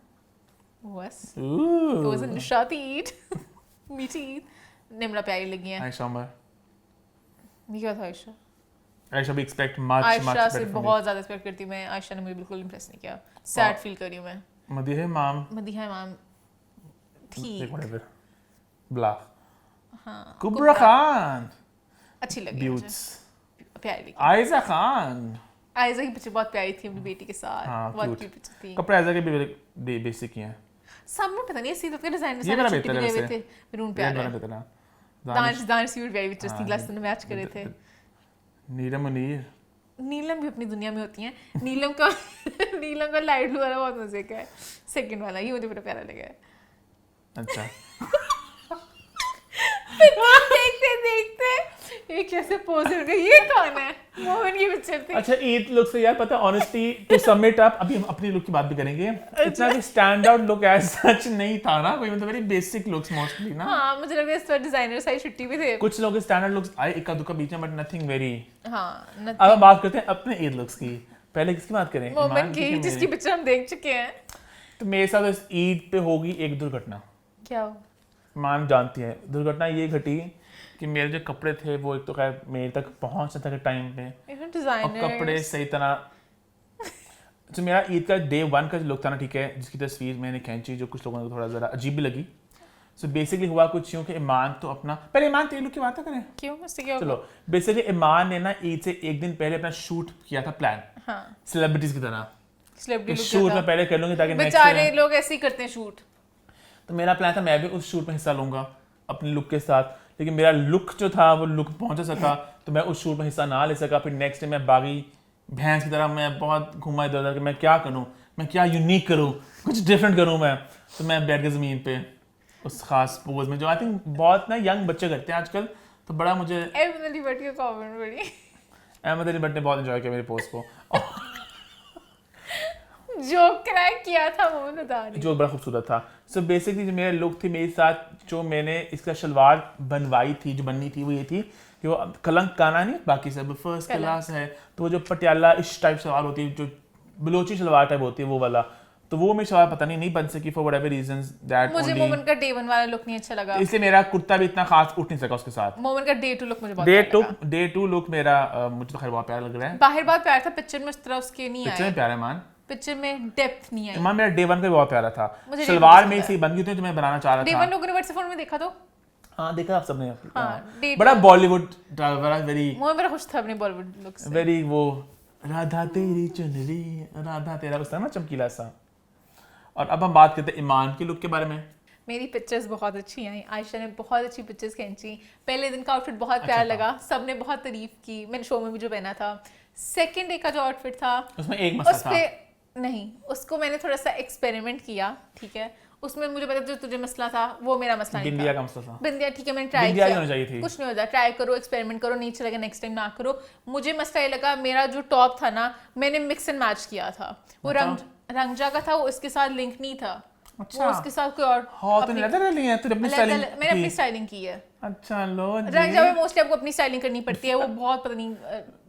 बस Ooh. it was a nishati eat meaty eat। Nimra प्यारी लगी है। आयशा उमर। ये क्या था आयशा? आयशा भी एक्सपेक्ट मच आयशा से बहुत ज्यादा एक्सपेक्ट करती हूँ मैं, आयशा ने मुझे बिल्कुल इंप्रेस नहीं किया। सैड फील कर रही हूँ मैं। मदीह माम मदीहा इमाम ठीक, व्हाटएवर ब्ला हाँ कुबरा खान अच्छी लगी मुझे, ब्यूट्स प्यारी लगी। आयजा खान आयजा की पिक्चर बहुत प्यारी थी अपनी बेटी के साथ, हाँ, बहुत cute। क्यूट पिक्चर थी। कपड़े आयजा के भी बेसिक ही हैं। सब में पता नहीं सीरत के डिजाइन ये बड़ा बेहतर है गए हुए वैसे। थे, रूम प्यारा है। बेहतर है। दानिश की भी प्यारी पिक्चर्स थी, हाँ, क्लास में मैच कर रहे थे। नीरम मुनीर। नीलम भी अपनी दुनिया में होती हैं। नीलम का नीलम का लाइट ब्लू वाला बहुत मजे का है, सेकंड वाला ये मुझे बड़ा प्यारा लगा है। अच्छा देखते देखते एक कैसे पोज करके ये कौन है? मोहन की पिक्चर थी। अच्छा ईद लुक से यार पता है ऑनेस्टली टू सबमिट अप अभी हम अपनी लुक की बात भी करेंगे। इतना भी stand out look as such नहीं था ना कोई, मतलब वेरी बेसिक लुक्स मोस्टली ना। हाँ मुझे लगता है इस बार डिजाइनर साइज छुट्टी भी थे कुछ लोग स्टैंड आउट लुक्स आए इक्का दुक्का बीच में बट नथिंग वेरी। हाँ अब हम बात करते हैं अपने ईद लुक्स की। पहले किसकी बात करें? मोहन की, कि जिसकी पिक्चर हम देख चुके हैं। तो मेरे साथ इस ईद पे होगी एक दुर्घटना। क्या हो? मान जानती है दुर्घटना ये घटी कि मेरे जो कपड़े थे वो एक तो खैर मेरे तक पहुंच तक टाइम पे और कपड़े सही तरह। जो मेरा ईद का डे 1 का जो लुक था ना, ठीक है, जिसकी तस्वीर मैंने खींची जो कुछ लोगों को थोड़ा ज़रा अजीब भी लगी। सो बेसिकली हुआ कुछ यूँ कि ईमान तो अपना पहले ईमान तेरे लुक की बात करें। क्यों? उससे क्या चलो बेसिकली ईमान ने ना ईद से एक दिन पहले अपना शूट किया था प्लान। हाँ सेलिब्रिटीज की तरह सेलिब्रिटी शूट में पहले कर लूंगी ताकि बेचारे लोग ऐसे ही करते हैं शूट। तो मेरा प्लान था मैं भी उस शूट में हिस्सा लूंगा अपने लुक के साथ, लेकिन मेरा लुक जो था वो लुक पहुंच सका तो मैं उस शूट में हिस्सा ना ले सका। फिर नेक्स्ट डे मैं बागी भैंस की तरह मैं बहुत घुमा इधर उधर कि मैं क्या करूं, मैं क्या यूनिक करूं, कुछ डिफरेंट करूं मैं। तो मैं बैठ गया ज़मीन पे उस खास पोज में जो आई थिंक बहुत ना यंग बच्चे करते हैं आजकल। तो बड़ा मुझे एमएलई बट के कमेंट बड़ी अहमद अली भट्ट ने बहुत एंजॉय किया मेरे पोज को। जो क्रैक किया था वो बता रही जो बड़ा खूबसूरत था। सो बेसिकली जो मेरा लुक थी मेरे साथ जो मैंने इसका शलवार बनवाई थी जो बननी थी वो ये थी कि वो कलंक काना नहीं बाकी सब फर्स्ट क्लास है, तो वो जो पटियाला इस टाइप शलवार होती है जो बलोची शलवार टाइप होती है वो वाला, तो वो मेरी शलवार पता नहीं बन सकी फॉर व्हाटएवर रीजंस दैट मुझे मोमन का डे 1 वाला लुक नहीं अच्छा लगा, इसलिए मेरा कुर्ता भी इतना खास उठ नहीं सका उसके साथ। मोमन का डे 2 लुक मुझे बहुत डे 2 लुक मेरा मुझे तो खैर बहुत प्यारा लग रहा है। बाहर बहुत प्यारा था, पिक्चर में उस तरह उसके नहीं पिक्चर में प्यारा है मान, पिक्चर में डेप्थ नहीं आई। मान मेरा डे 1 का भी बहुत प्यारा था, शलवार में से बन गई थी तो मैं बनाना चाह रहा था। डे 1 लोगों ने व्हाट्सएप फोन में देखा तो हाँ देखा आप सबने। हाँ, बड़ा बॉलीवुड बड़ा वेरी मोहन बड़ा खुश था अपने बॉलीवुड लुक से। वेरी वो राधा तेरी चुनरी राधा तेरा उस तरह ना चमकीला सा। और अब हम बात करते हैं ईमान के लुक के बारे में। मेरी पिक्चर्स बहुत अच्छी आई, आयशा ने बहुत अच्छी पिक्चर्स खींची। पहले दिन का आउटफिट बहुत प्यारा लगा, सबने बहुत तारीफ की, मैंने शो में भी जो पहना था। सेकंड डे का जो आउटफिट था उसमें एक मसला था नहीं, उसको मैंने थोड़ा सा एक्सपेरिमेंट किया, ठीक है, उसमें मुझे पता जो तुझे मसला था वो मेरा मसला नहीं था। बिंदिया का मसला था। बिंदिया ठीक है मैंने ट्राई किया, कुछ नहीं होता, ट्राई करो, एक्सपेरिमेंट करो, नहीं चलेगा नेक्स्ट टाइम ना करो। मुझे मसला ये लगा मेरा जो टॉप था ना मैंने मिक्स एंड मैच किया था, वो रंगजा का था, वो इसके साथ लिंक नहीं था। अच्छा। वो उसके साथ कोई और हाँ तो लेदर ली है तूने अपनी स्टाइलिंग मैंने अपनी स्टाइलिंग की है। अच्छा लो जी। रंगजा में मोस्टली आपको अपनी स्टाइलिंग करनी पड़ती है, वो बहुत पता नहीं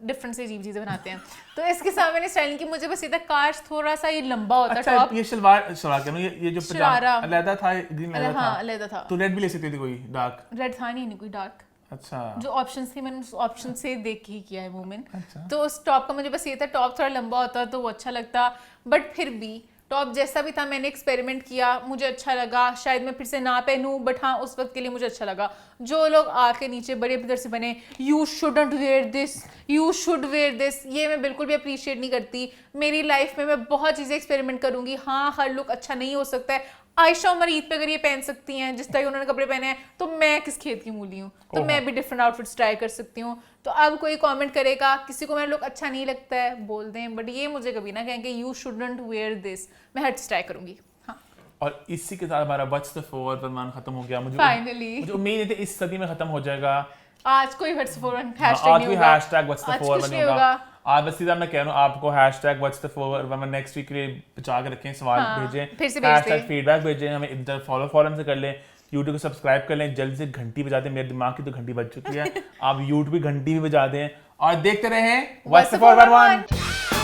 डिफरेंट से अजीब चीजें बनाते हैं। तो इसके साथ मैंने स्टाइलिंग की, मुझे बस ये था काश थोड़ा सा ये लंबा होता अच्छा, टॉप। ये शलवार के ये जो पजामा अलग था, ग्रीन अलग था। हां अलग था। तो रेड भी ले सकती थी कोई डार्क? रेड था नहीं कोई डार्क। अच्छा। जो ऑप्शंस थे मैंने उस ऑप्शन से देख के ही किया है मूवमेंट। अच्छा। तो उस टॉप का मुझे बस ये था टॉप थोड़ा लंबा होता तो वो अच्छा लगता, बट फिर भी टॉप जैसा भी था मैंने एक्सपेरिमेंट किया, मुझे अच्छा लगा। शायद मैं फिर से ना पहनूं बट हाँ उस वक्त के लिए मुझे अच्छा लगा। जो लोग आके नीचे बड़े इधर से बने you shouldn't wear this, you should wear this, ये मैं बिल्कुल भी अप्रिशिएट नहीं करती। मेरी लाइफ में मैं बहुत चीज़ें एक्सपेरिमेंट करूंगी। हाँ हर लुक अच्छा नहीं हो सकता है। आयशा उमर ईद पे अगर ये पहन सकती हैं जिस तरह उन्होंने कपड़े पहने हैं तो मैं किस खेत की मूली हूँ, तो मैं भी डिफरेंट आउटफिट्स ट्राई कर सकती हूँ। तो अब कोई कमेंट करेगा किसी को मेरा लुक अच्छा नहीं लगता है बोल दें, बट ये मुझे कभी ना कहें कि यू शुडंट वेयर दिस, मैं हर चीज ट्राई करूंगी। हाँ। और इसी के साथ हमारा व्हाट्स द फोर फरमान खत्म हो गया। मुझे उम्मीद है इस सदी में खत्म हो जाएगा। आज कोई what's the four hashtag what's the four बनेगा। आज बस सीधा मैं कह रहा हूँ आपको hashtag what's the four next week के लिए बचा के रखें, सवाल भेजें, हैशटैग फीडबैक भेजें, हमें इधर फॉलो से कर लें, यूट्यूब को सब्सक्राइब कर लें, जल्दी से घंटी बजा दें। मेरे दिमाग की तो घंटी बज चुकी है, आप यूट्यूब की घंटी भी बजा दें और देखते रहें व्हाट्स द 411।